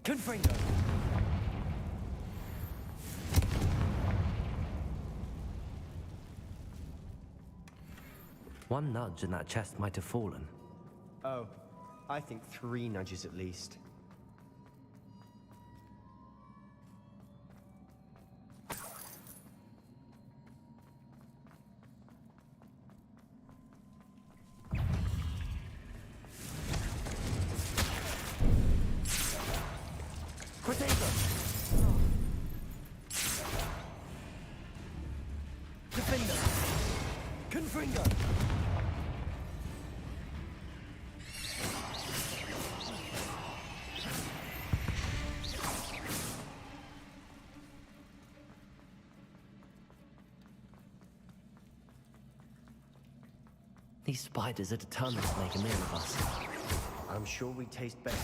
Confringo! One nudge and that chest might have fallen. Oh, I think 3 nudges at least. Protego! Defender! Confringo! These spiders are determined to make a meal of us. I'm sure we taste better.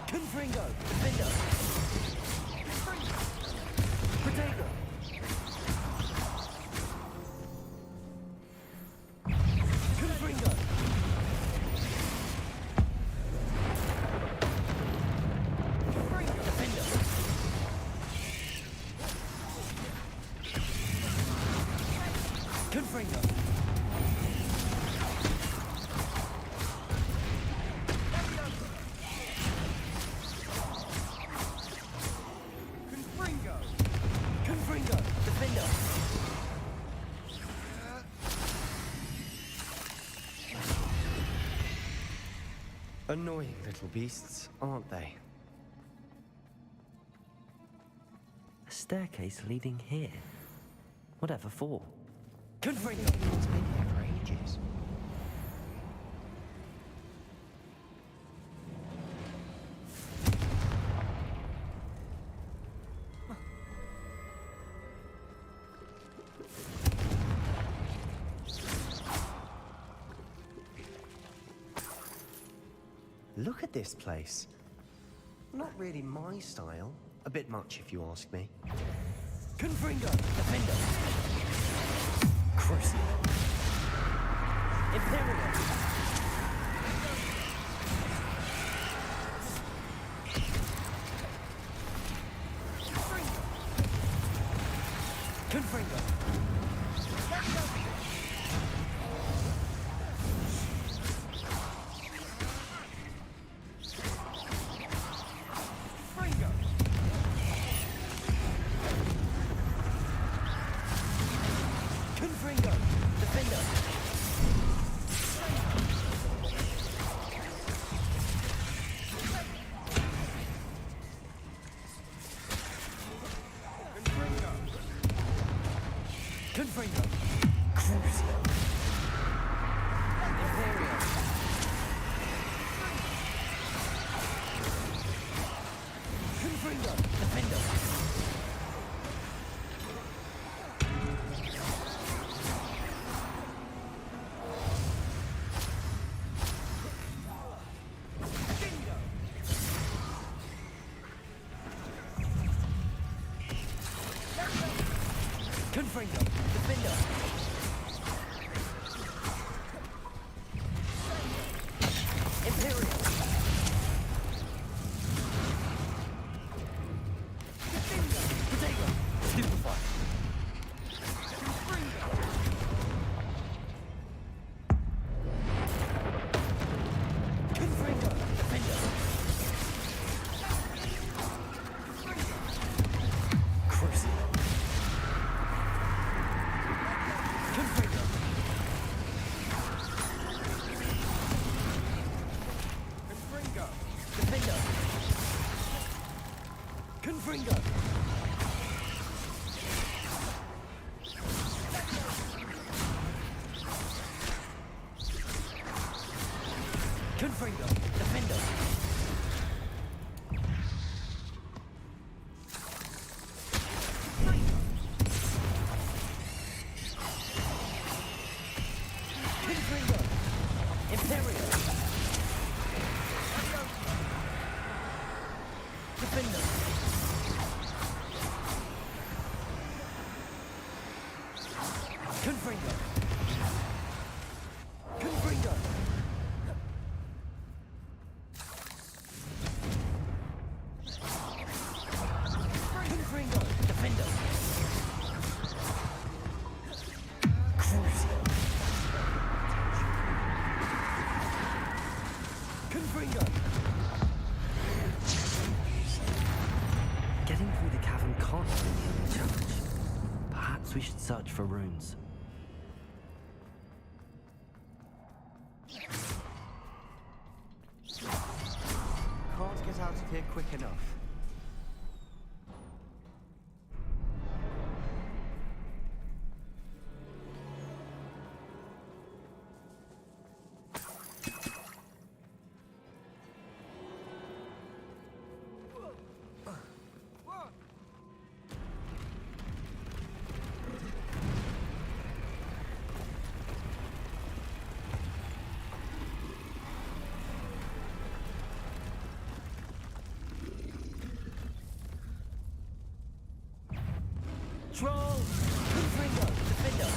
Confringo! Defender! Protego! Confringo! Defender! Confringo! Confringo! Defender! Annoying little beasts, aren't they? A staircase leading here. Whatever for? Confringo! It's been here for ages. Look at this place. Not really my style. A bit much, if you ask me. Confringo! Defender! Crucible! Imperial! Confringo! Confringo! Confringo! Confringo! Defender! Confringo! Imperial! Defender! Confringo! Confringo! Confringo! Defender! Crucial! Confringo! Getting through the cavern can't be the only challenge. Perhaps we should search for runes. Can't get out of here quick enough. Troll! Confringo! Defender!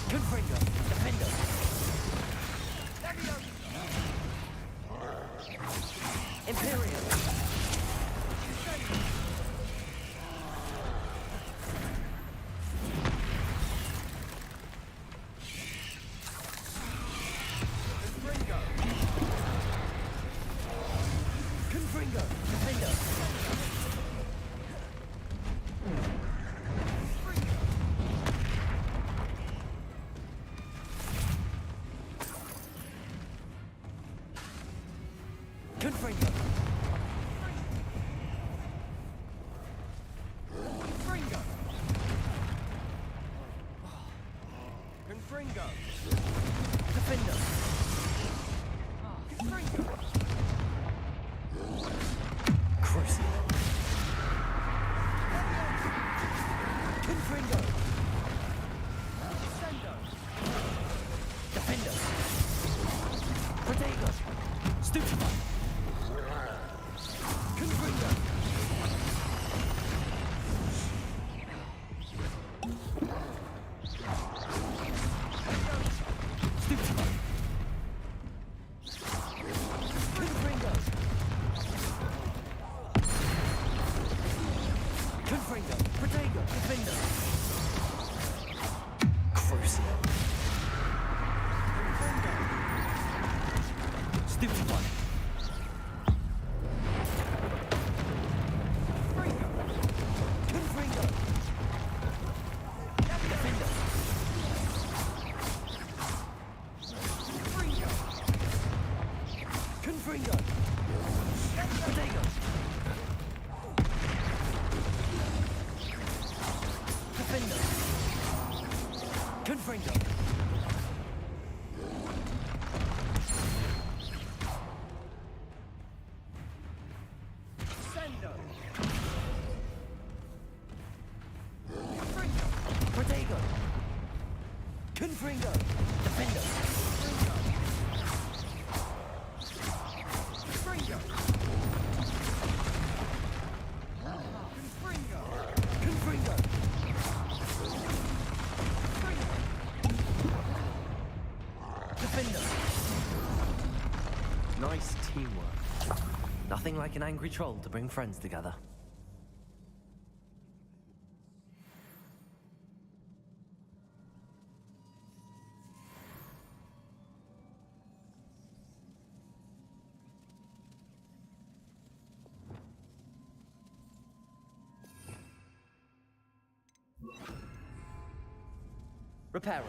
Confringo! Defender! Imperial! Confringo! Defender! Confringo! Confringo! Confringo! Defender! Confringo! Crucial! Confringo! Defender! Protego! Stupefy! Confringo! Stupefy! Confringo! Confringo! Protego! Defender! Crucial! Confringo! Stupefy! Confringo! Defender! Confringo! Protego! Defender! Confringo! Sendo! Protego! Confringo! Defender! teamwork. Nothing like an angry troll to bring friends together. Reparo.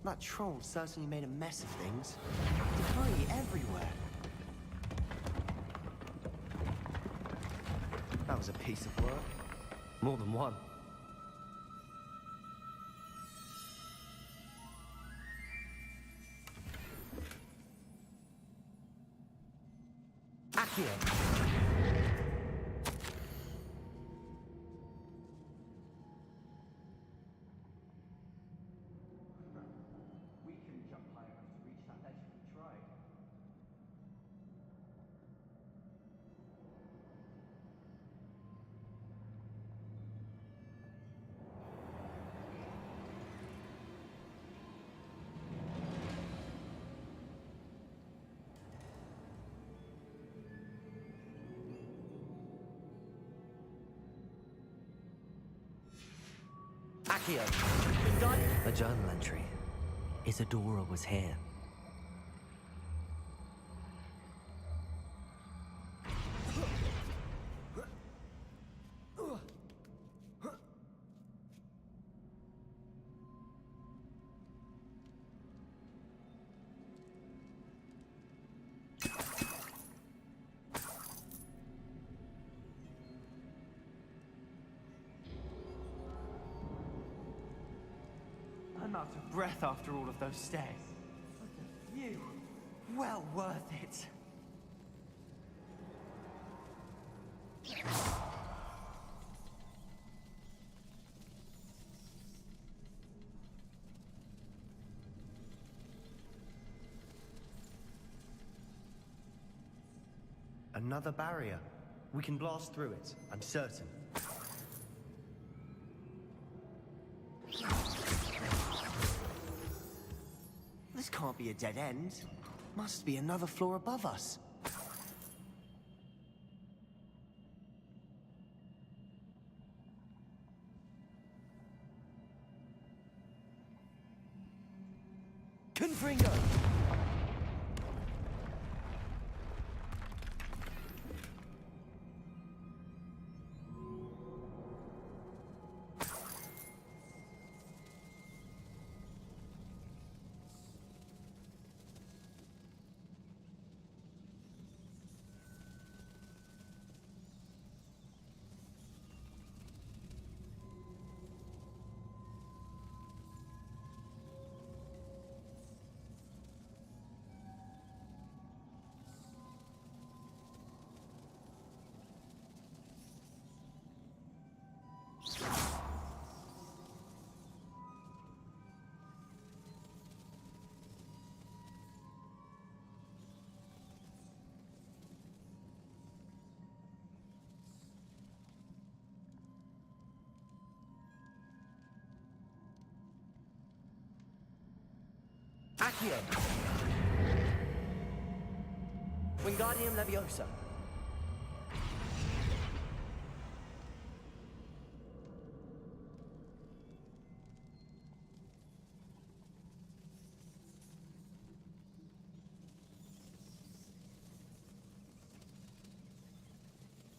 That troll certainly made a mess of things. Debris everywhere. That was a piece of work. More than one. Accio. Accio. A journal entry. Isadora was here. I'm out of breath after all of those stairs. What a view. Well worth it. Another barrier. We can blast through it, I'm certain. This can't be a dead end. Must be another floor above us. Confringo! Accio! Wingardium Leviosa.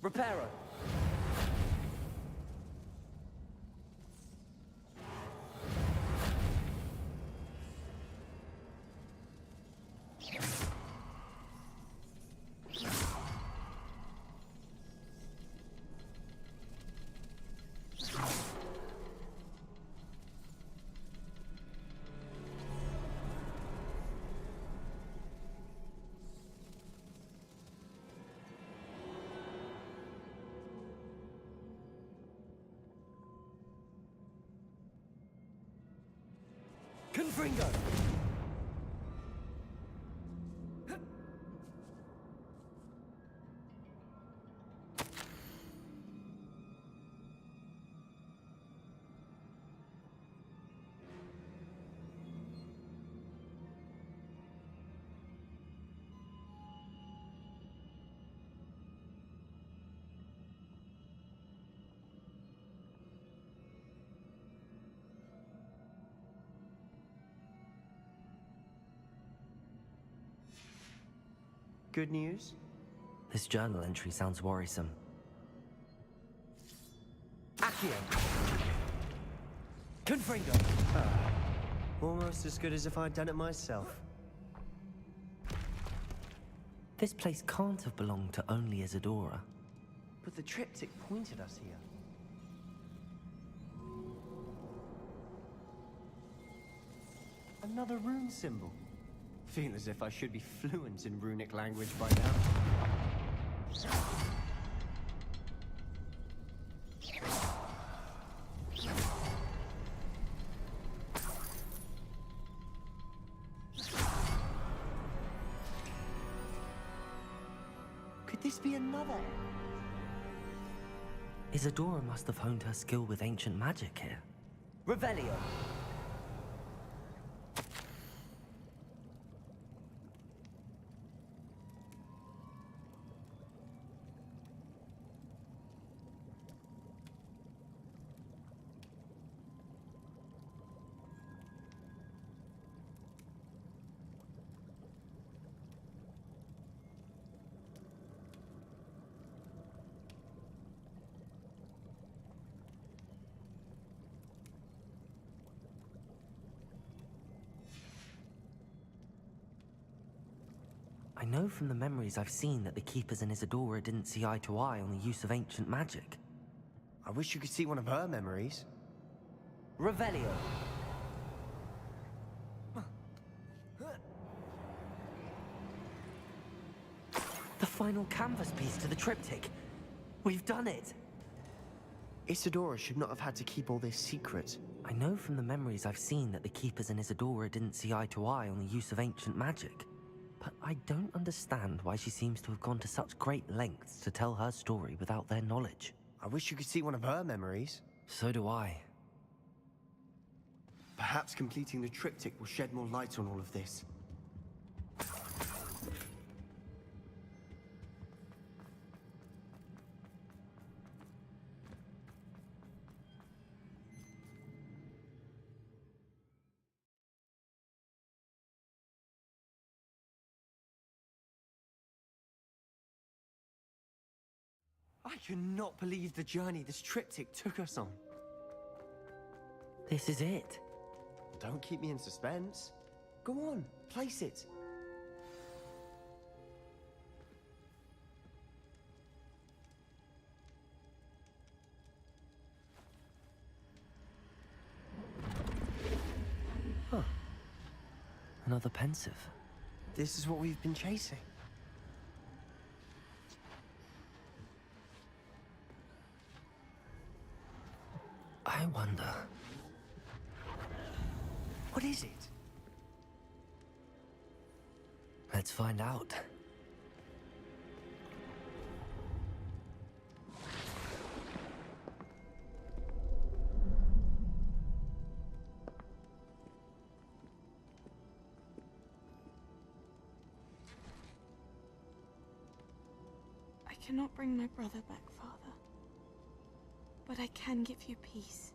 Reparo. Confringo! Good news? This journal entry sounds worrisome. Accio! Confringo! Almost as good as if I'd done it myself. This place can't have belonged to only Isadora. But the triptych pointed us here. Another rune symbol. Feel as if I should be fluent in runic language by now. Could this be another? Isadora must have honed her skill with ancient magic here. Revelio! I know from the memories I've seen that the Keepers and Isadora didn't see eye to eye on the use of ancient magic. I wish you could see one of her memories. Revelio! The final canvas piece to the triptych. We've done it! Isadora should not have had to keep all this secret. I know from the memories I've seen that the Keepers and Isadora didn't see eye to eye on the use of ancient magic. But I don't understand why she seems to have gone to such great lengths to tell her story without their knowledge. I wish you could see one of her memories. So do I. Perhaps completing the triptych will shed more light on all of this. I cannot believe the journey this triptych took us on. This is it. Don't keep me in suspense. Go on, place it. Huh. Another pensive. This is what we've been chasing. I wonder... What is it? Let's find out. I cannot bring my brother back, Father. But I can give you peace.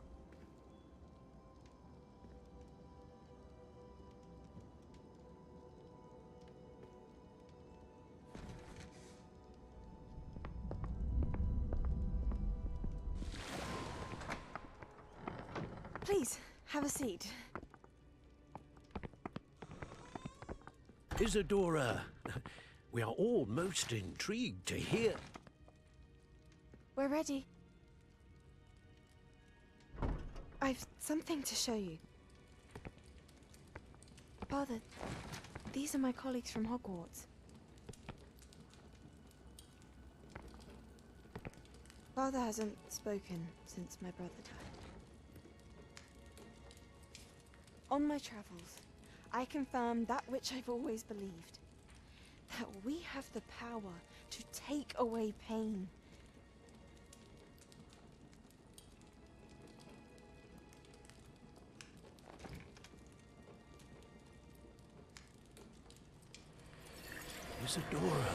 Please, have a seat. Isadora, we are all most intrigued to hear. We're ready. I've something to show you. Father, these are my colleagues from Hogwarts. Father hasn't spoken since my brother died. On my travels, I confirmed that which I've always believed. That we have the power to take away pain. Isadora.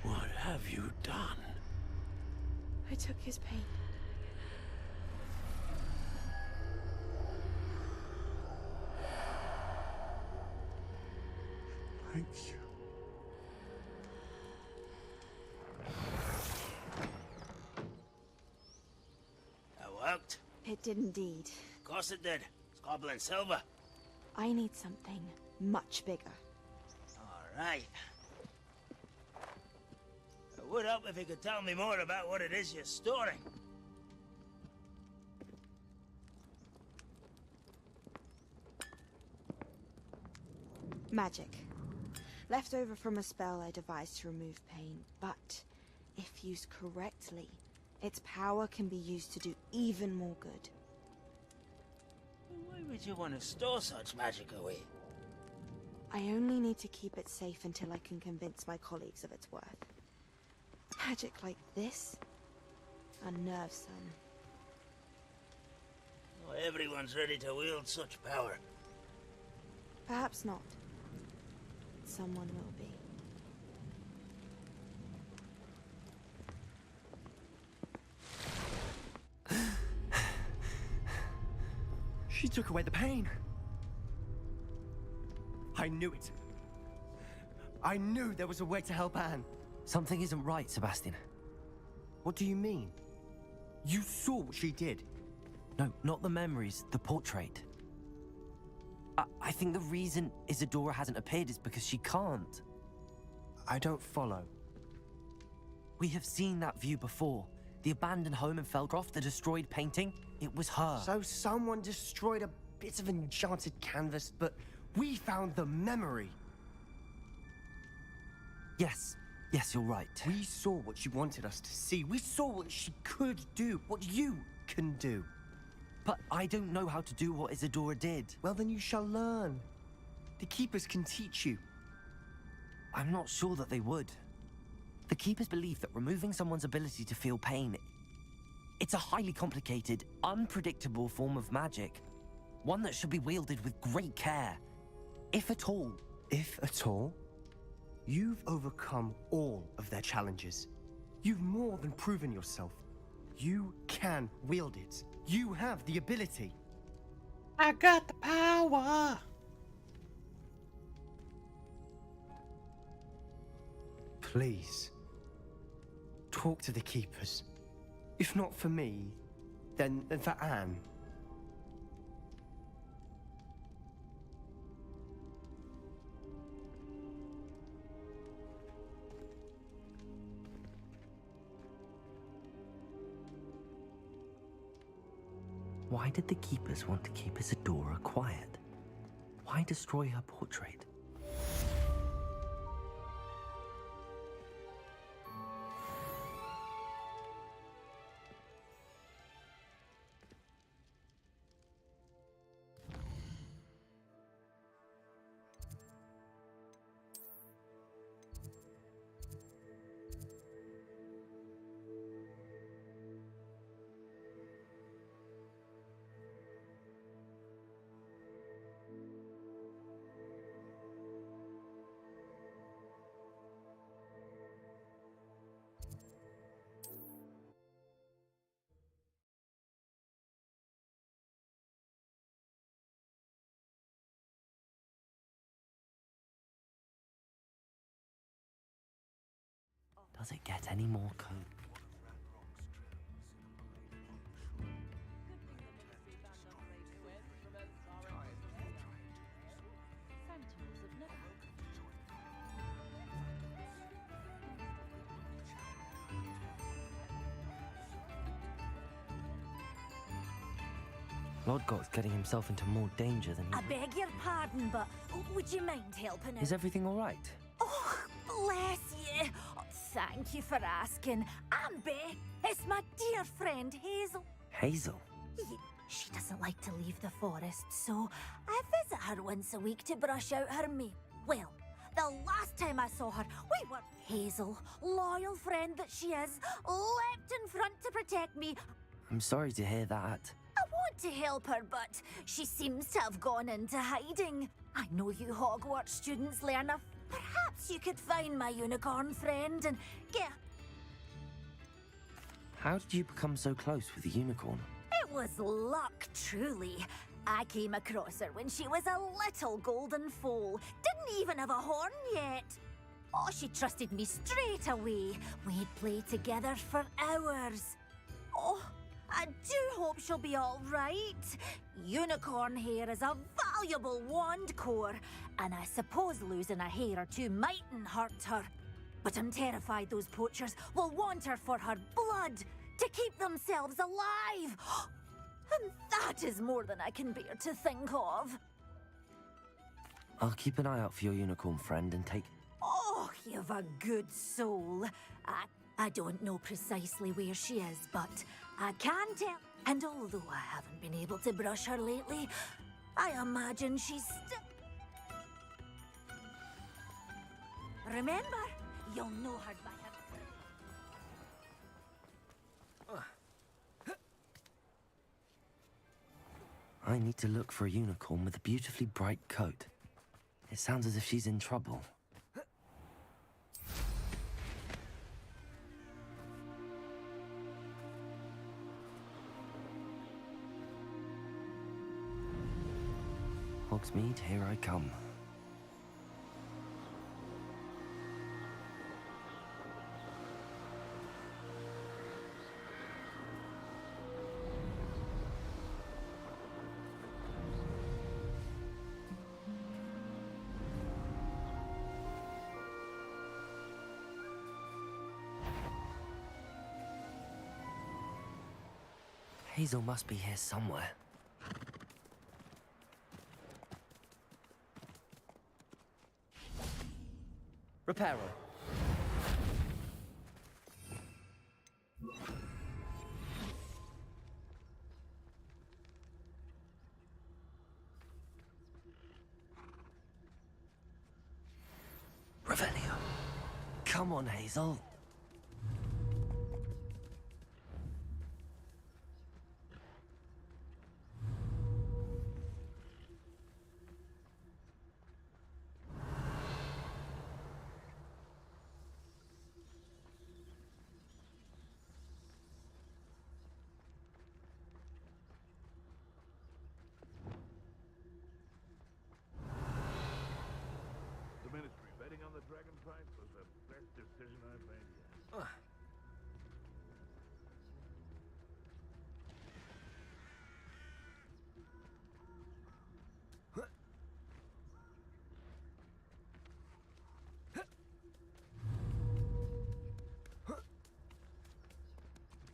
What have took his pain. Thank you. That worked? It did indeed. Of course it did. It's goblin silver. I need something much bigger. All right. It would help if you could tell me more about what it is you're storing. Magic. Left over from a spell I devised to remove pain, but if used correctly, its power can be used to do even more good. Why would you want to store such magic away? I only need to keep it safe until I can convince my colleagues of its worth. Magic like this unnerves some. Not everyone's ready to wield such power. Perhaps not. Someone will be. She took away the pain. I knew it. I knew there was a way to help Anne. Something isn't right, Sebastian. What do you mean? You saw what she did. No, not the memories, the portrait. I think the reason Isadora hasn't appeared is because she can't. I don't follow. We have seen that view before. The abandoned home in Felcroft, the destroyed painting, it was her. So someone destroyed a bit of enchanted canvas, but we found the memory. Yes, you're right. We saw what she wanted us to see. We saw what she could do, what you can do. But I don't know how to do what Isadora did. Well, then you shall learn. The Keepers can teach you. I'm not sure that they would. The Keepers believe that removing someone's ability to feel pain, it's a highly complicated, unpredictable form of magic. One that should be wielded with great care. If at all. If at all? You've overcome all of their challenges. You've more than proven yourself. You can wield it. You have the ability. I got the power! Please. Talk to the Keepers. If not for me, then for Anne. Why did the Keepers want to keep Isadora quiet? Why destroy her portrait? Does it get any more cold? Lodgok's getting himself into more danger than... I beg your pardon, but would you mind helping him? Is everything all right? Oh, bless you. Oh, thank you for asking. I'm Beck. It's my dear friend, Hazel. Hazel? She doesn't like to leave the forest, so I visit her once a week to brush out her mail. Well, the last time I saw her, we were... Hazel, loyal friend that she is, leapt in front to protect me. I'm sorry to hear that. I want to help her, but she seems to have gone into hiding. I know you Hogwarts students learn enough. Perhaps you could find my unicorn friend and get... How did you become so close with the unicorn? It was luck, truly. I came across her when she was a little golden foal. Didn't even have a horn yet. Oh, she trusted me straight away. We'd play together for hours. Oh, I do hope she'll be all right. Unicorn hair is a valuable wand core, and I suppose losing a hair or two mightn't hurt her. But I'm terrified those poachers will want her for her blood, to keep themselves alive. And that is more than I can bear to think of. I'll keep an eye out for your unicorn friend and take... Oh, you've a good soul. I don't know precisely where she is, but I can tell. And although I haven't been able to brush her lately, I imagine she's still... Remember, you'll know her by her... I need to look for a unicorn with a beautifully bright coat. It sounds as if she's in trouble. Hogsmeade, here I come. Hazel must be here somewhere. Reparo. Revelio. Come on, Hazel. The Ministry betting on the dragon fight was the best decision I've made yet.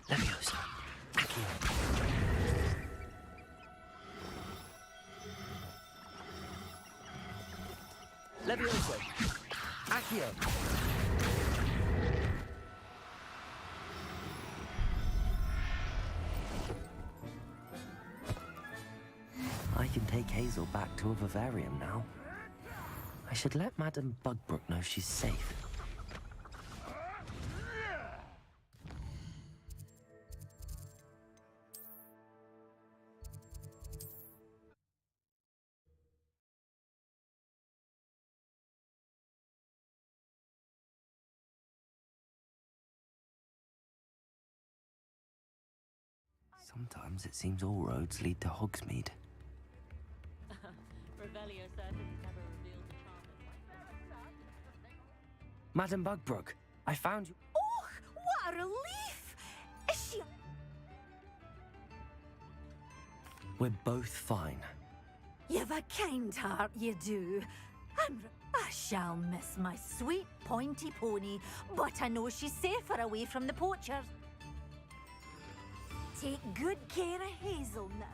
Leviosa. Accio. Leviosa. Accio. I can take Hazel back to a vivarium now. I should let Madame Bugbrook know she's safe. Sometimes it seems all roads lead to Hogsmeade. Revelio certainly never revealed the charm of Madame Bugbrook, I found you. Oh, what a relief! Is she... We're both fine. You've a kind heart, you do. I shall miss my sweet pointy pony, but I know she's safer away from the poachers. Take good care of Hazel now.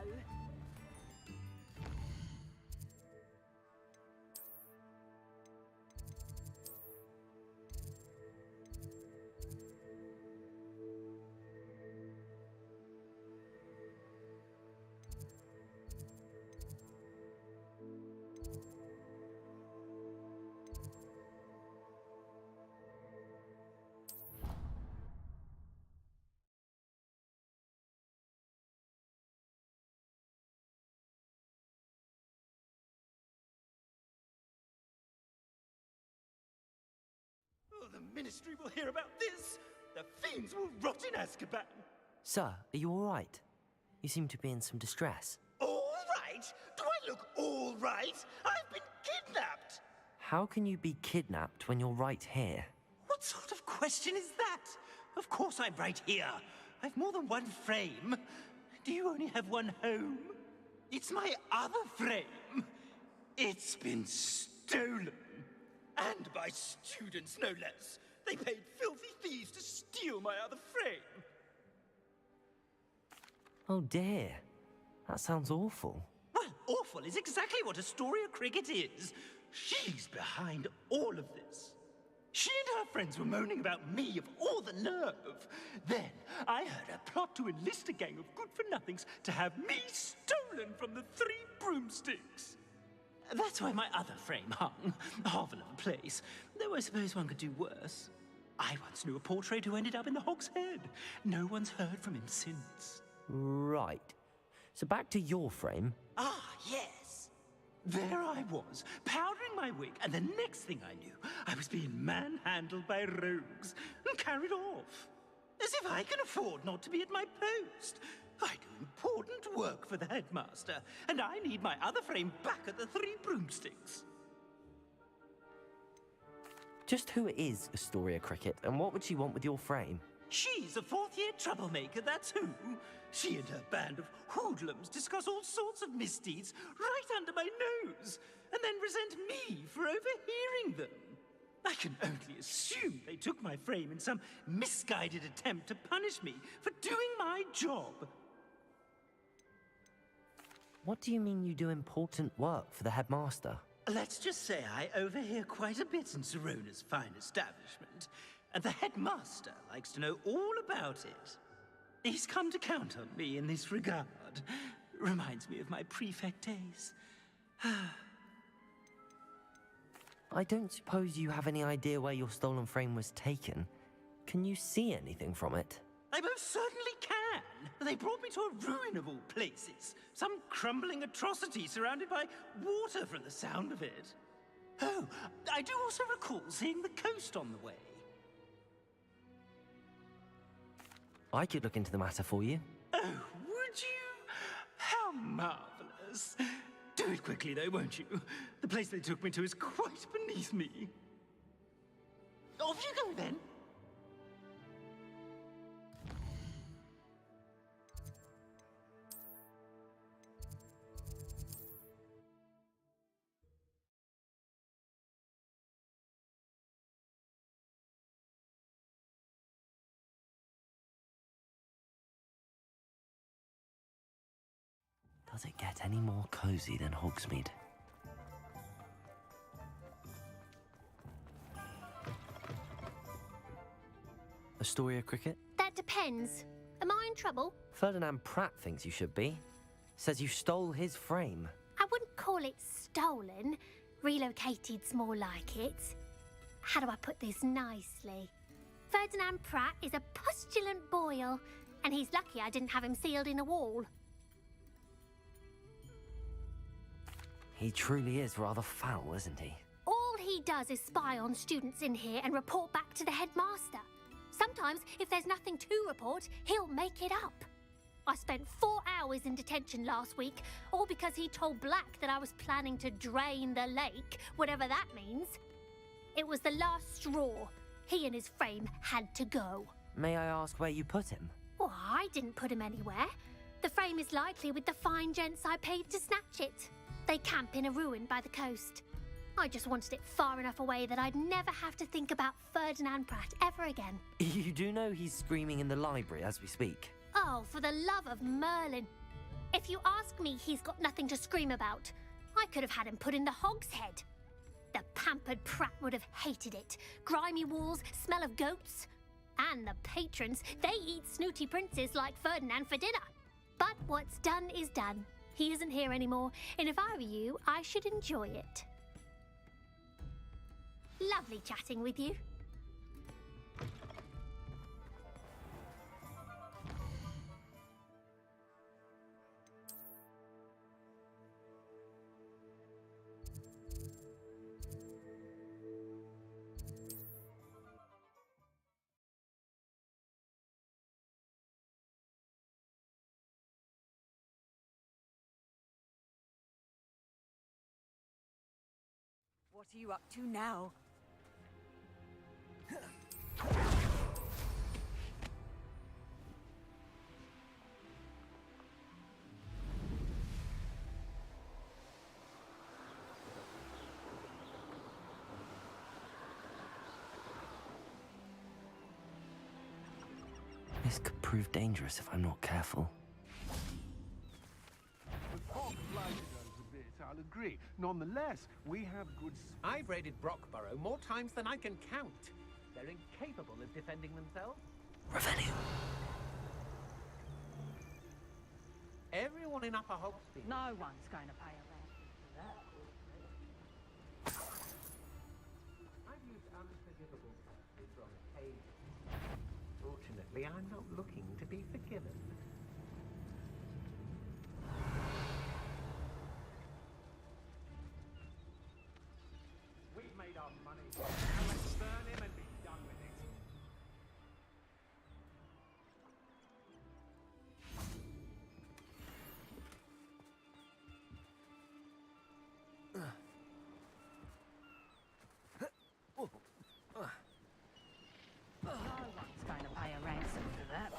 Oh, the Ministry will hear about this! The fiends will rot in Azkaban. Sir, are you all right? You seem to be in some distress. All right? Do I look all right? I've been kidnapped. How can you be kidnapped when you're right here? What sort of question is that? Of course I'm right here. I've more than one frame. Do you only have one home? It's my other frame. It's been stolen. And by students, no less. They paid filthy thieves to steal my other frame. Oh dear. That sounds awful. Well, awful is exactly what Astoria Cricket is. She's behind all of this. She and her friends were moaning about me of all the nerve. Then I heard her plot to enlist a gang of good-for-nothings to have me stolen from the Three Broomsticks. That's where my other frame hung. A hovel of a place. Though I suppose one could do worse. I once knew a portrait who ended up in the Hog's Head. No one's heard from him since. Right. So back to your frame. Ah, yes. There I was, powdering my wig, and the next thing I knew, I was being manhandled by rogues and carried off. As if I can afford not to be at my post. I do important work for the headmaster, and I need my other frame back at the Three Broomsticks. Just who is Astoria Cricket, and what would she want with your frame? She's a fourth-year troublemaker, that's who. She and her band of hoodlums discuss all sorts of misdeeds right under my nose, and then resent me for overhearing them. I can only assume they took my frame in some misguided attempt to punish me for doing my job. What do you mean you do important work for the headmaster? Let's just say I overhear quite a bit in Serona's fine establishment, and the headmaster likes to know all about it. He's come to count on me in this regard. Reminds me of my prefect days. I don't suppose you have any idea where your stolen frame was taken. Can you see anything from it? I most certainly can. They brought me to a ruin of all places. Some crumbling atrocity surrounded by water from the sound of it. Oh, I do also recall seeing the coast on the way. I could look into the matter for you. Oh, would you? How marvelous. Do it quickly, though, won't you? The place they took me to is quite beneath me. Off you go, then. Does it get any more cozy than Hogsmeade? Astoria Cricket? That depends. Am I in trouble? Ferdinand Pratt thinks you should be. Says you stole his frame. I wouldn't call it stolen. Relocated's more like it. How do I put this nicely? Ferdinand Pratt is a postulant boil, and he's lucky I didn't have him sealed in a wall. He truly is rather foul, isn't he? All he does is spy on students in here and report back to the headmaster. Sometimes, if there's nothing to report, he'll make it up. I spent 4 hours in detention last week, all because he told Black that I was planning to drain the lake, whatever that means. It was the last straw. He and his frame had to go. May I ask where you put him? Well, I didn't put him anywhere. The frame is likely with the fine gents I paid to snatch it. They camp in a ruin by the coast. I just wanted it far enough away that I'd never have to think about Ferdinand Pratt ever again. You do know he's screaming in the library as we speak. Oh, for the love of Merlin. If you ask me, he's got nothing to scream about. I could have had him put in the Hog's Head. The pampered Pratt would have hated it. Grimy walls, smell of goats. And the patrons, they eat snooty princes like Ferdinand for dinner. But what's done is done. He isn't here anymore, and if I were you, I should enjoy it. Lovely chatting with you. What are you up to now? This could prove dangerous if I'm not careful. The fog blinded us a bit, I'll agree. Nonetheless, we have good... I've raided Brockborough more times than I can count. They're incapable of defending themselves. Revelio. Everyone in Upper Hogsfield. No one's going to pay a rent for that. I've used unforgivable practices on occasion. Fortunately, I'm not looking to be forgiven. We've made our money. Now let's burn him and be done with it. No one's going to pay a ransom for that.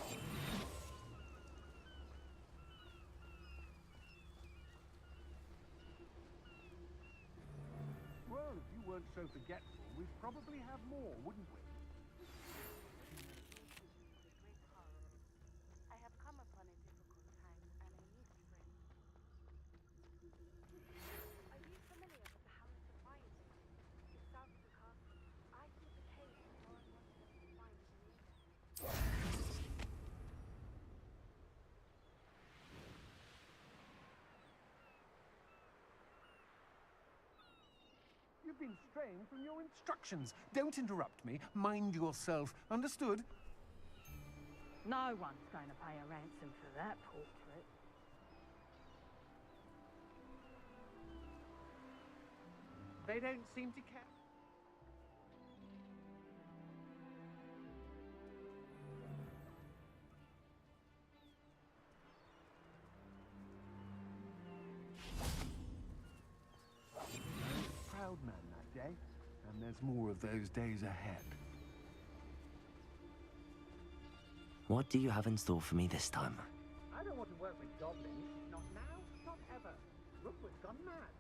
Well, if you weren't so forgetful, we'd probably have more, wouldn't we? I have come upon a difficult time, and I need a friend. Are you familiar with the House of Fire? It's south of the castle. I think the cave and no one wanted us to find it in either. You've been straying from your instructions. Don't interrupt me. Mind yourself. Understood? No one's going to pay a ransom for that portrait. They don't seem to care. Proud man that day, and there's more of those days ahead. What do you have in store for me this time? I don't want to work with goblins. Not now, not ever. Rookwood's gone mad.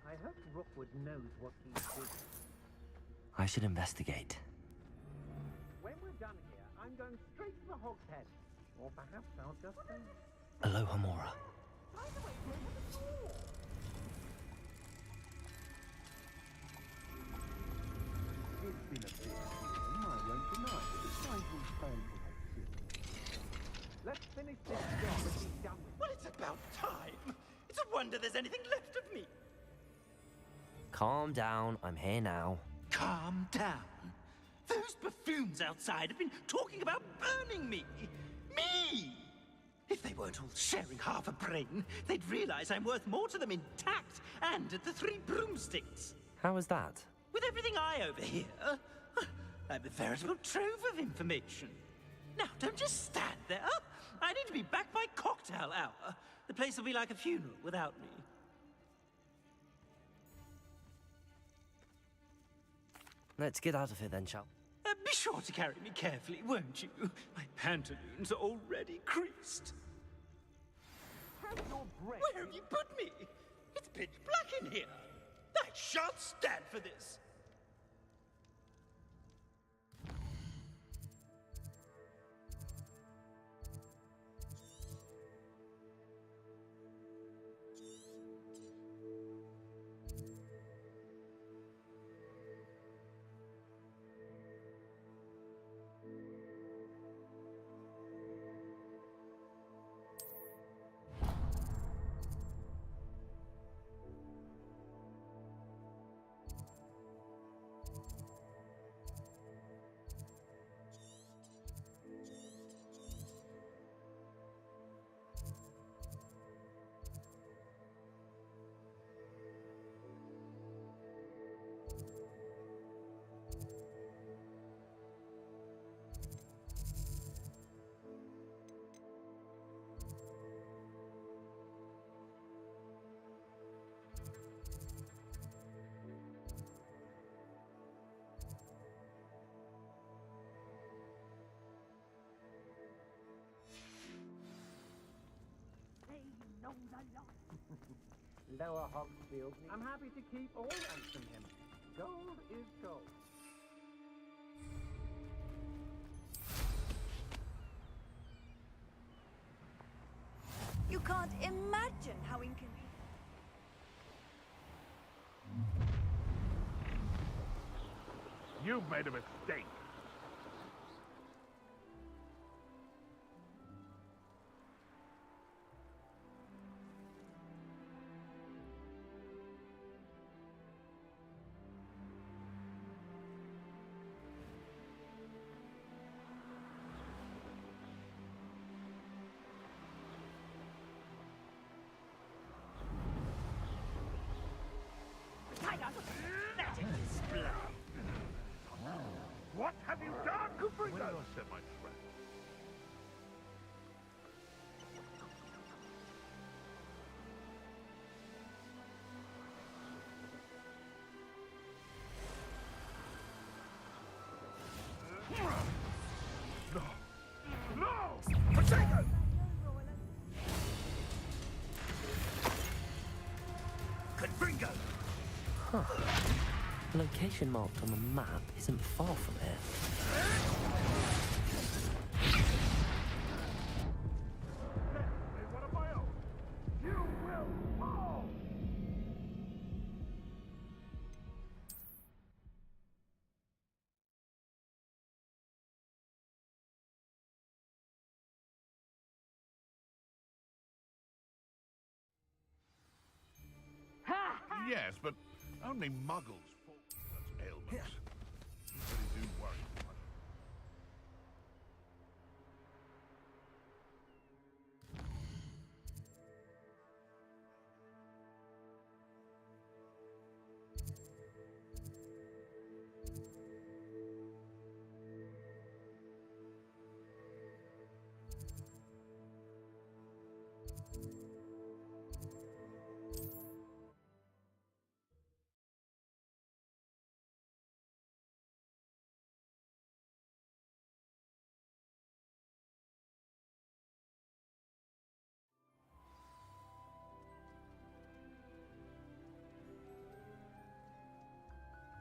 I hope Rookwood knows what he's doing. I should investigate. When we're done here, I'm going straight to the Hog's Head. Or perhaps I'll just say... Aloha Mora. By the way, where was the door? It's been a bit grim, I won't deny it. Time will stand for that soon. Let's finish this job and be done with it. Well, it's about time. It's a wonder there's anything left of me. Calm down, I'm here now. Calm down. Those buffoons outside have been talking about burning me. Me! If they weren't all sharing half a brain, they'd realize I'm worth more to them intact and at the Three Broomsticks. How was that? With everything I overhear, I'm a veritable trove of information. Now, don't just stand there. I need to be back by cocktail hour. The place will be like a funeral without me. Let's get out of here then, shall we? Be sure to carry me carefully, won't you? My pantaloons are already creased. Where have you put me? It's pitch black in here. I shan't stand for this. Lower Hogsfield. I'm happy to keep all ransom him. Gold is gold. You can't imagine how inconvenient. You've made a mistake. That is blood. What have you done? When I set my trap. No! No! Potato! Confringo! Huh. The location marked on the map isn't far from here. One of my own. You will fall! Yes, but only muggles fall to such ailments. You really do worry too much.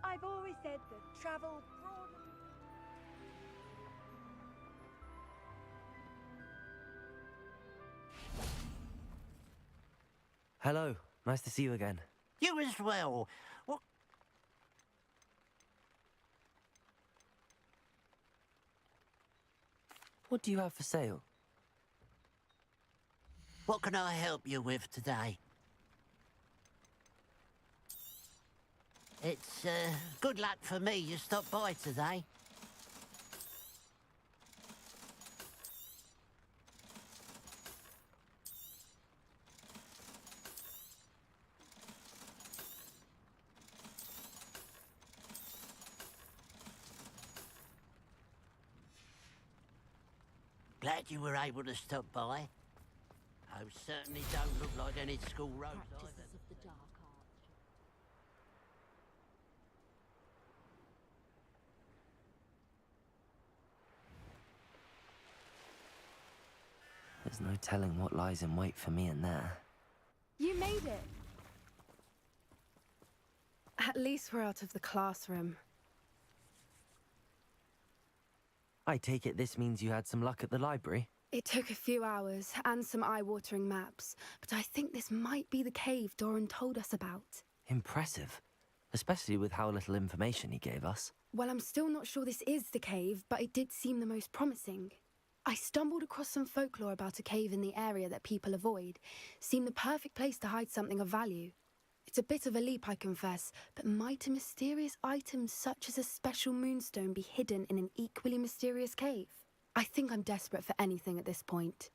I've always said that travel broadens. Hello, nice to see you again. You as well. What do you have for sale? What can I help you with today? It's good luck for me you stopped by today. Glad you were able to stop by. Those certainly don't look like any school roads either. Practices of the dark arts. There's no telling what lies in wait for me in there. You made it. At least we're out of the classroom. I take it this means you had some luck at the library? It took a few hours and some eye-watering maps, but I think this might be the cave Doran told us about. Impressive. Especially with how little information he gave us. Well, I'm still not sure this is the cave, but it did seem the most promising. I stumbled across some folklore about a cave in the area that people avoid. Seemed the perfect place to hide something of value. It's a bit of a leap, I confess, but might a mysterious item such as a special moonstone be hidden in an equally mysterious cave? I think I'm desperate for anything at this point.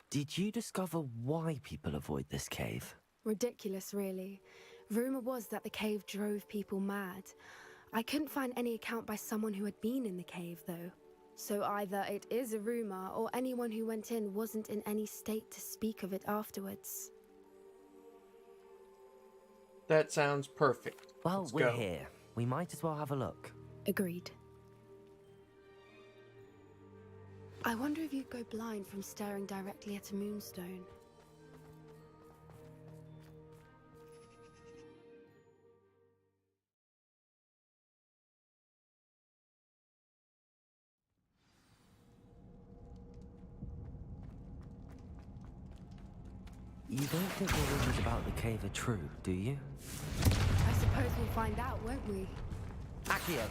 Did you discover why people avoid this cave? Ridiculous, really. Rumour was that the cave drove people mad. I couldn't find any account by someone who had been in the cave, though. So either it is a rumour, or anyone who went in wasn't in any state to speak of it afterwards. That sounds perfect. Well, Let's we're go. here. We might as well have a look. Agreed. I wonder if you'd go blind from staring directly at a moonstone. You don't think the rumors about the cave are true, do you? I suppose we'll find out, won't we? Accio!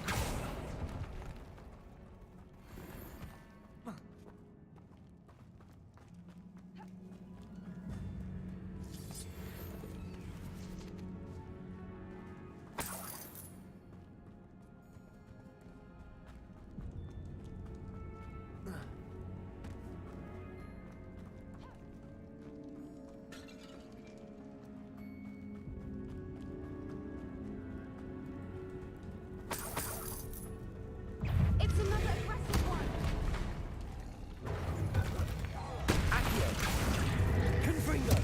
It's another aggressive one! Accio! Confringo!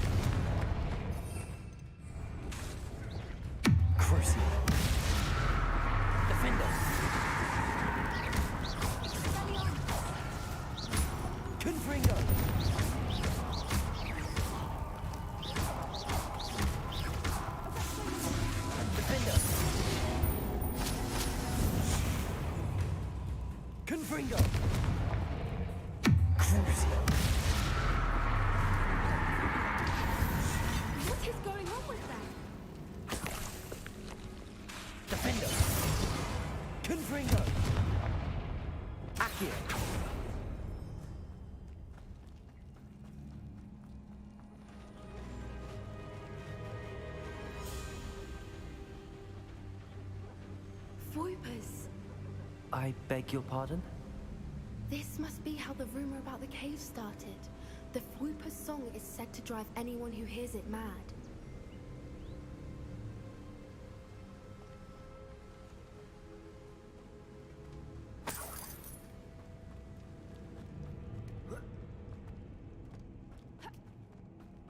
Crucio! Defender! Confringo! Defender! Confringo! Crucio! What is going on with them? Defender! Confringo! Accio! Voipers. I beg your pardon? This must be how the rumor about the cave started. The Fwooper's song is said to drive anyone who hears it mad.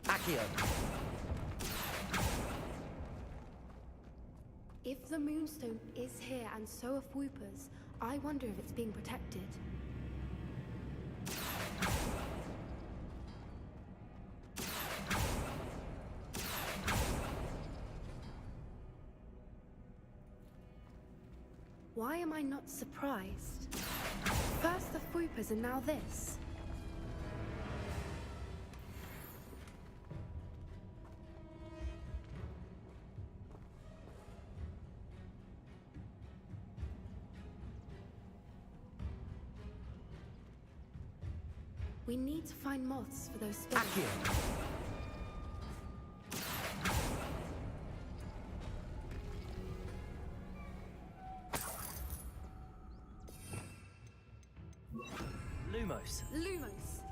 Accio! If the Moonstone is here and so are Fwoopers, I wonder if it's being protected. Why am I not surprised? First the Fwoopers and now this. We need to find moths for those spells. Lumos! Lumos!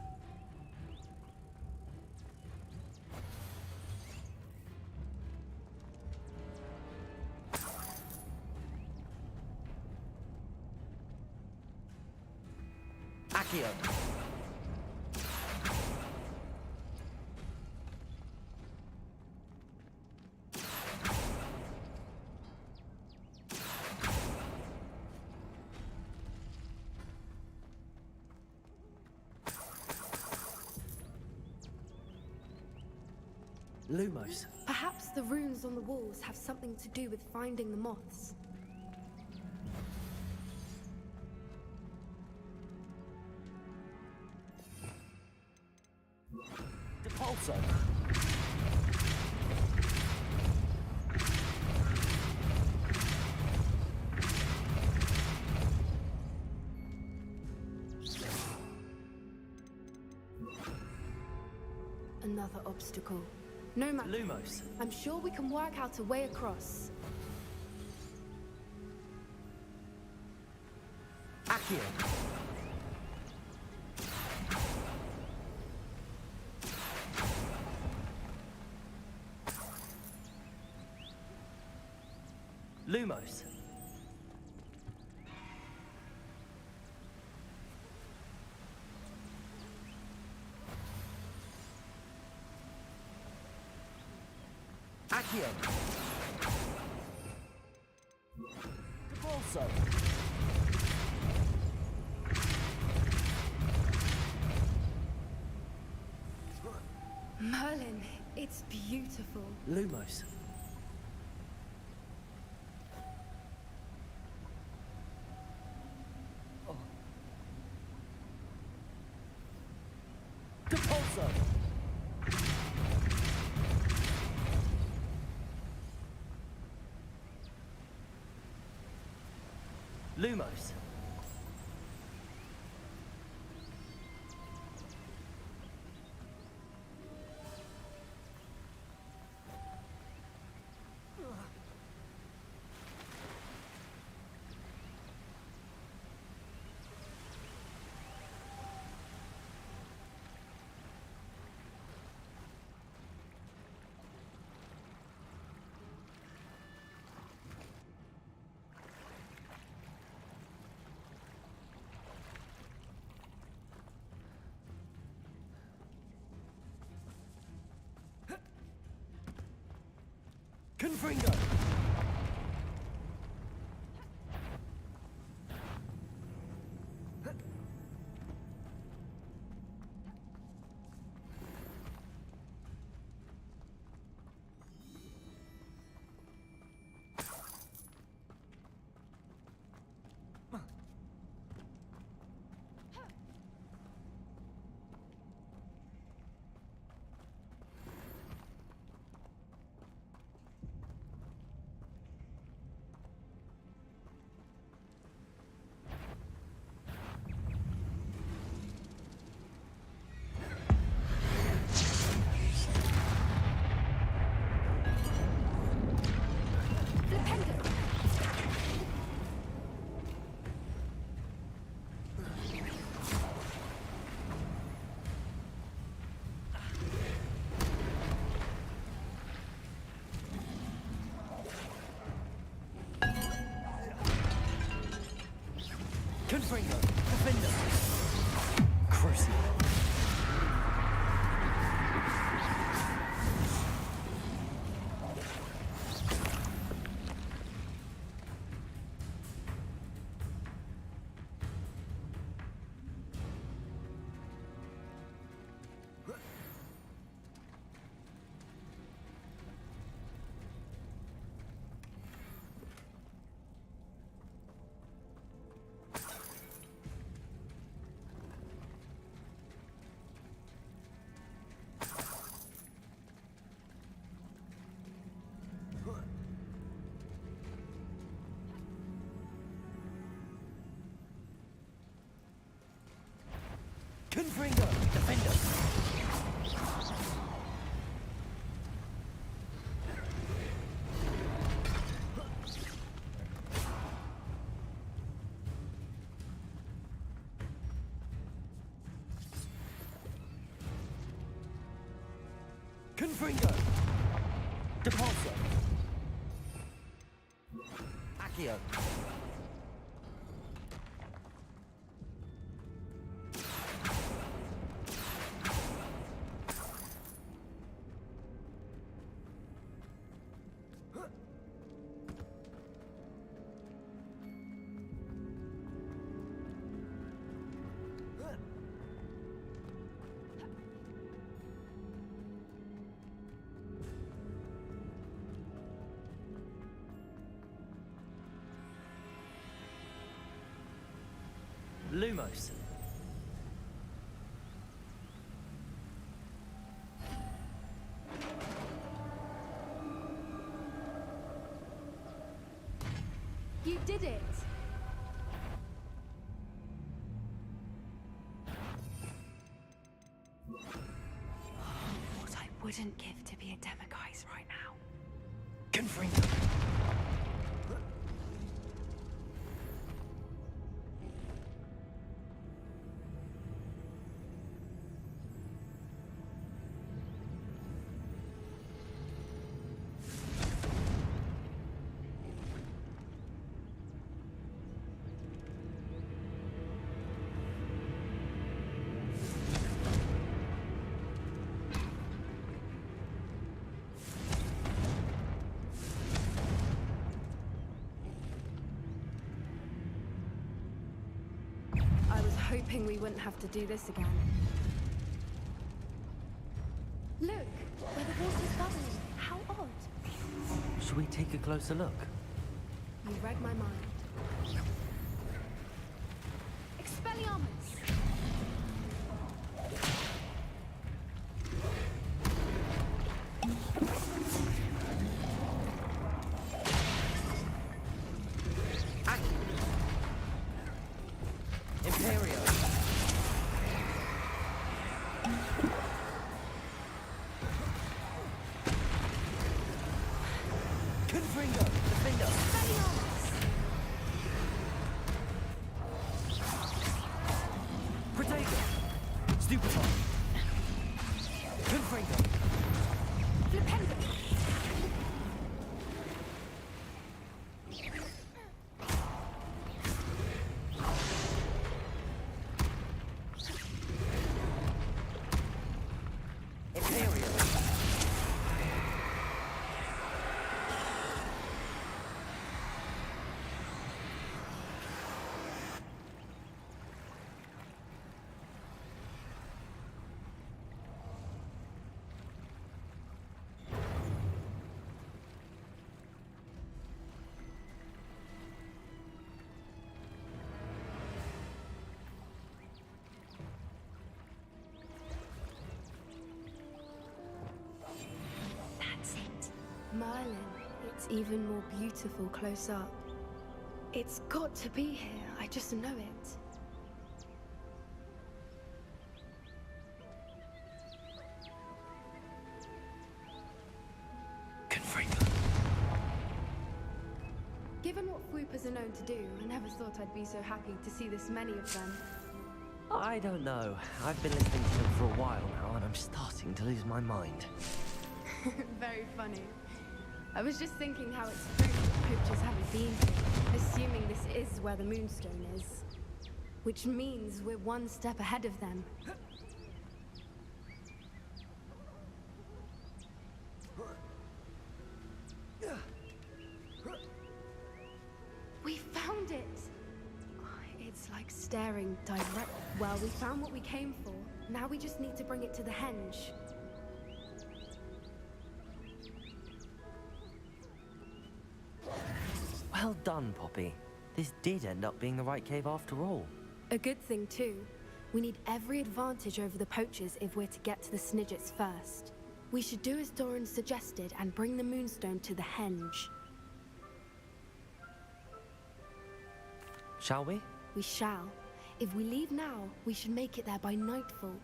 Accio! Lumos. Perhaps the runes on the walls have something to do with finding the moths. Depulso. Another obstacle. No matter. Lumos. I'm sure we can work out a way across. Accio. Lumos. Accio. Depulso. Merlin, it's beautiful. Lumos. Depulso! Lumos. Confringo! Confringo! Defender! Crucible! Confringo! Defender! Confringo! Depulso! Accio! Lumos. You did it! What I wouldn't give to be a Demiguise right now. Confringo. I was hoping we wouldn't have to do this again. Look, where the water's bubbling. How odd. Should we take a closer look? You read my mind. Expelliarmus! Imperio! Confringo! Defender! Protego! Stupefy! Confringo! Flipendo! Imperio! That's it. Merlin, it's even more beautiful close up. It's got to be here. I just know it. Confringo! Given what Fwoopers are known to do, I never thought I'd be so happy to see this many of them. I don't know. I've been listening to them for a while now, and I'm starting to lose my mind. Very funny. I was just thinking how it's true that poachers haven't been here, assuming this is where the Moonstone is. Which means we're one step ahead of them. We found it! It's like staring direct. Well, we found what we came for. Now we just need to bring it to the henge. Well done, Poppy. This did end up being the right cave after all. A good thing, too. We need every advantage over the poachers if we're to get to the Snidgets first. We should do as Doran suggested and bring the Moonstone to the henge. Shall we? We shall. If we leave now, we should make it there by nightfall.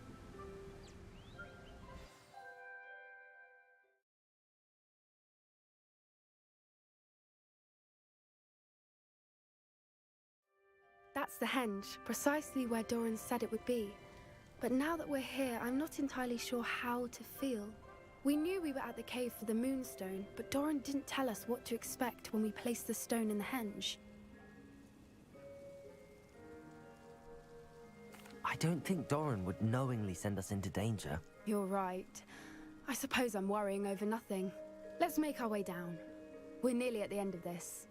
That's the henge, precisely where Doran said it would be. But now that we're here, I'm not entirely sure how to feel. We knew we were at the cave for the Moonstone, but Doran didn't tell us what to expect when we placed the stone in the henge. I don't think Doran would knowingly send us into danger. You're right. I suppose I'm worrying over nothing. Let's make our way down. We're nearly at the end of this.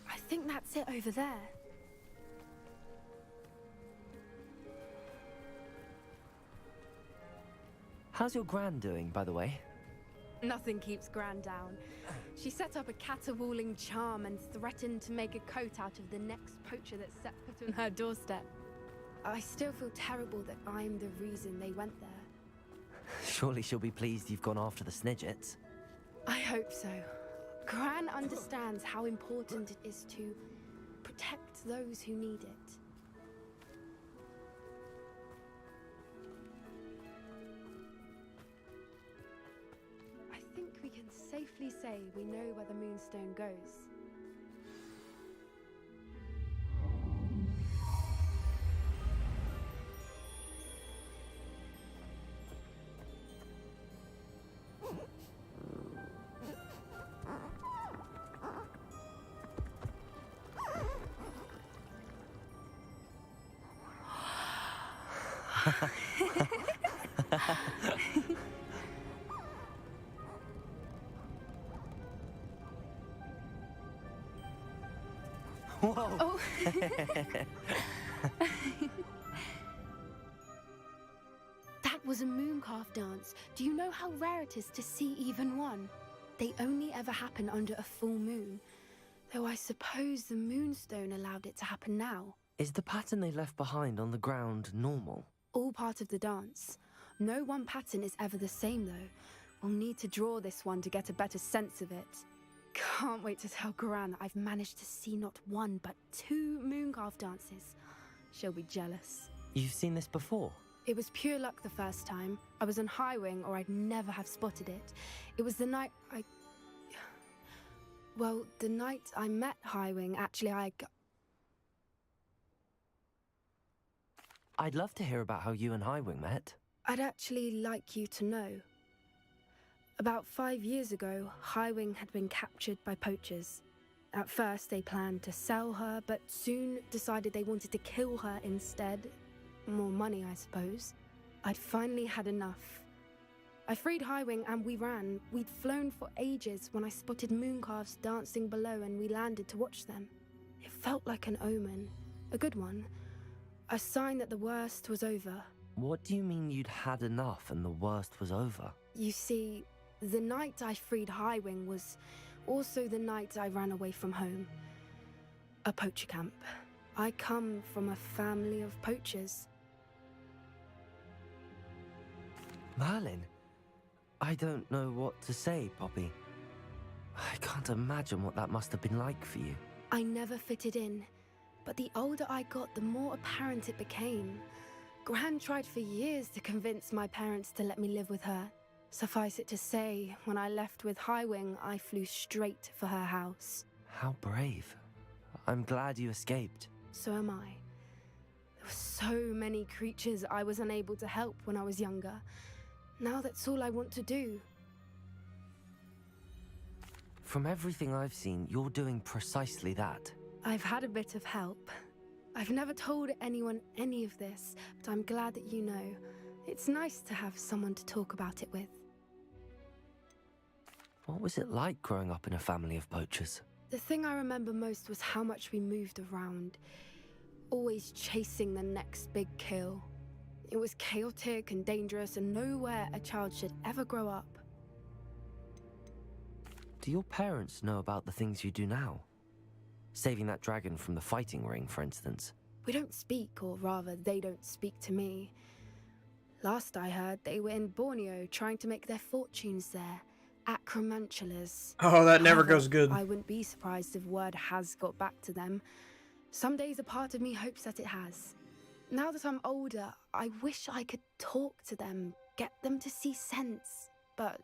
I think that's it over there. How's your Gran doing, by the way? Nothing keeps Gran down. She set up a caterwauling charm and threatened to make a coat out of the next poacher that set foot on her doorstep. I still feel terrible that I'm the reason they went there. Surely she'll be pleased you've gone after the Snidgets. I hope so. Gran understands how important it is to protect those who need it. I think we can safely say we know where the Moonstone goes. Whoa! Oh. That That was a mooncalf dance. Do you know how rare it is to see even one? They only ever happen under a full moon. Though I suppose the moonstone allowed it to happen now. Is the pattern they left behind on the ground normal? All part of the dance. No one pattern is ever the same though. We'll need to draw this one to get a better sense of it. Can't wait to tell Gran that I've managed to see not one but 2 mooncalf dances. She'll be jealous. You've seen this before? It was pure luck the first time. I was on Highwing or I'd never have spotted it. It was the night Well, the night I met Highwing, actually I'd love to hear about how you and Highwing met. I'd actually like you to know. About 5 years ago, Highwing had been captured by poachers. At first, they planned to sell her, but soon decided they wanted to kill her instead. More money, I suppose. I'd finally had enough. I freed Highwing and we ran. We'd flown for ages when I spotted mooncalves dancing below and we landed to watch them. It felt like an omen. A good one. A sign that the worst was over. What do you mean you'd had enough and the worst was over? You see, the night I freed Highwing was also the night I ran away from home. A poacher camp. I come from a family of poachers. Merlin? I don't know what to say, Poppy. I can't imagine what that must have been like for you. I never fitted in, but the older I got, the more apparent it became. Gran tried for years to convince my parents to let me live with her. Suffice it to say, when I left with Highwing, I flew straight for her house. How brave. I'm glad you escaped. So am I. There were so many creatures I was unable to help when I was younger. Now that's all I want to do. From everything I've seen, you're doing precisely that. I've had a bit of help. I've never told anyone any of this, but I'm glad that you know. It's nice to have someone to talk about it with. What was it like growing up in a family of poachers? The thing I remember most was how much we moved around, always chasing the next big kill. It was chaotic and dangerous and nowhere a child should ever grow up. Do your parents know about the things you do now? Saving that dragon from the fighting ring, for instance. We don't speak, or rather, they don't speak to me. Last I heard, they were in Borneo trying to make their fortunes there. Acromantulas. Oh, that never However, goes good. I wouldn't be surprised if word has got back to them. Some days a part of me hopes that it has. Now that I'm older, I wish I could talk to them, get them to see sense. But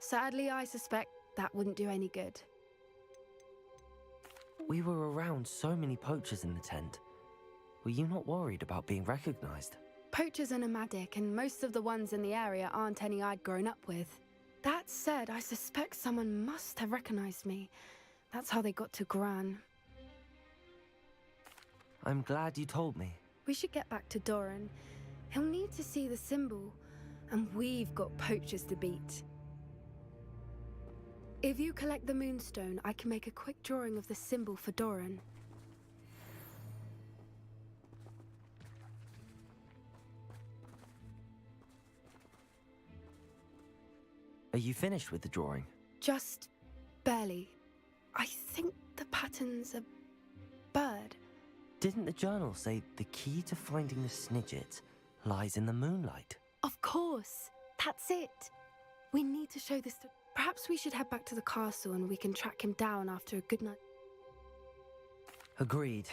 sadly, I suspect that wouldn't do any good. We were around so many poachers in the tent. Were you not worried about being recognized? Poachers are nomadic, and most of the ones in the area aren't any I'd grown up with. That said, I suspect someone must have recognized me. That's how they got to Gran. I'm glad you told me. We should get back to Doran. He'll need to see the symbol, and we've got poachers to beat. If you collect the moonstone, I can make a quick drawing of the symbol for Doran. Are you finished with the drawing? Just barely. I think the pattern's a bird. Didn't the journal say the key to finding the Snidget lies in the moonlight? Of course. That's it. We need to show this to... Perhaps we should head back to the castle and we can track him down after a good night. Agreed.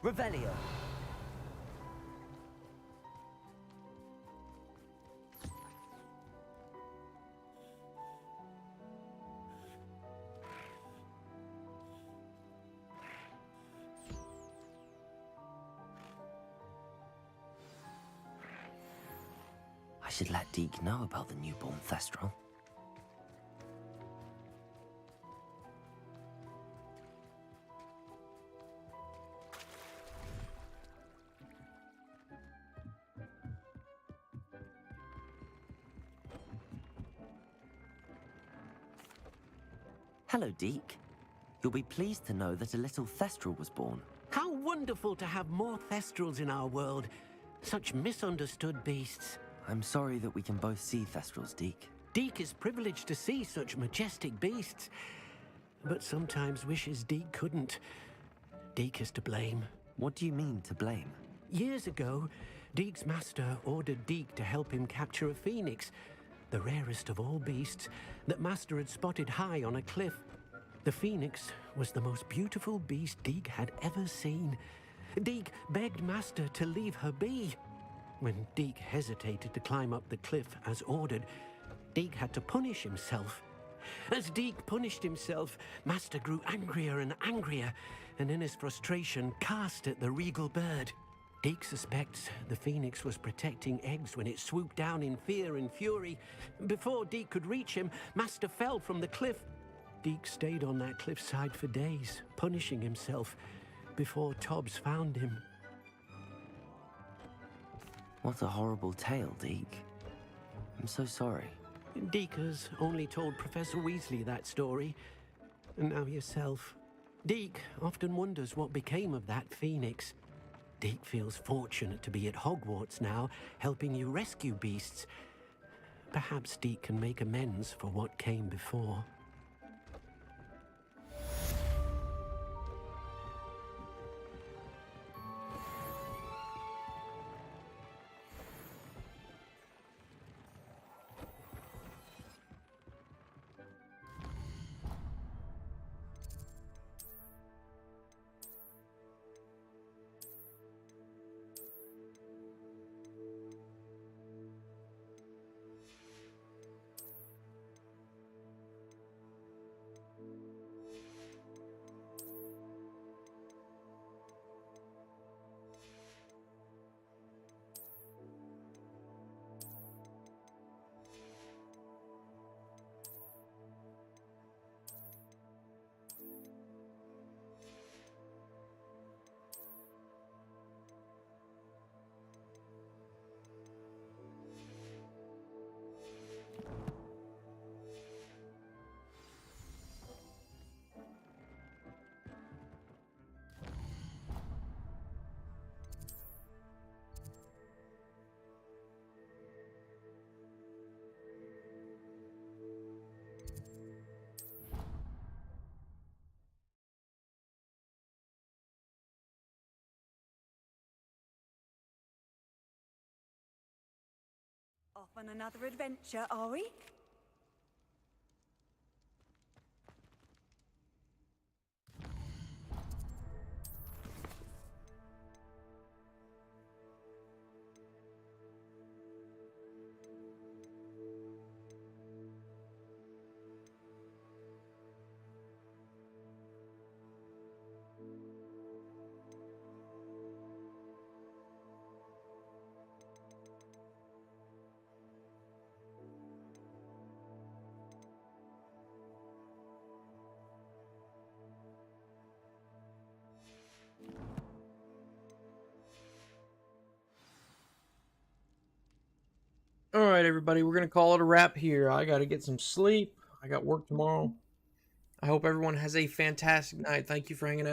Revelio. I should let Deke know about the newborn Thestral. Hello, Deke. You'll be pleased to know that a little Thestral was born. How wonderful to have more Thestrals in our world. Such misunderstood beasts. I'm sorry that we can both see Thestrals, Deke. Deke is privileged to see such majestic beasts, but sometimes wishes Deke couldn't. Deke is to blame. What do you mean, to blame? Years ago, Deke's master ordered Deke to help him capture a phoenix, the rarest of all beasts that master had spotted high on a cliff. The phoenix was the most beautiful beast Deke had ever seen. Deke begged master to leave her be. When Deke hesitated to climb up the cliff as ordered, Deke had to punish himself. As Deke punished himself, master grew angrier and angrier, and in his frustration cast at the regal bird. Deke suspects the phoenix was protecting eggs when it swooped down in fear and fury. Before Deke could reach him, master fell from the cliff. Deke stayed on that cliffside for days, punishing himself, before Tobbs found him. What a horrible tale, Deke. I'm so sorry. Deke has only told Professor Weasley that story, and now yourself. Deke often wonders what became of that phoenix. Deke feels fortunate to be at Hogwarts now, helping you rescue beasts. Perhaps Deke can make amends for what came before. Off on another adventure, are we? All right, everybody, we're going to call it a wrap here. I got to get some sleep. I got work tomorrow. I hope everyone has a fantastic night. Thank you for hanging out.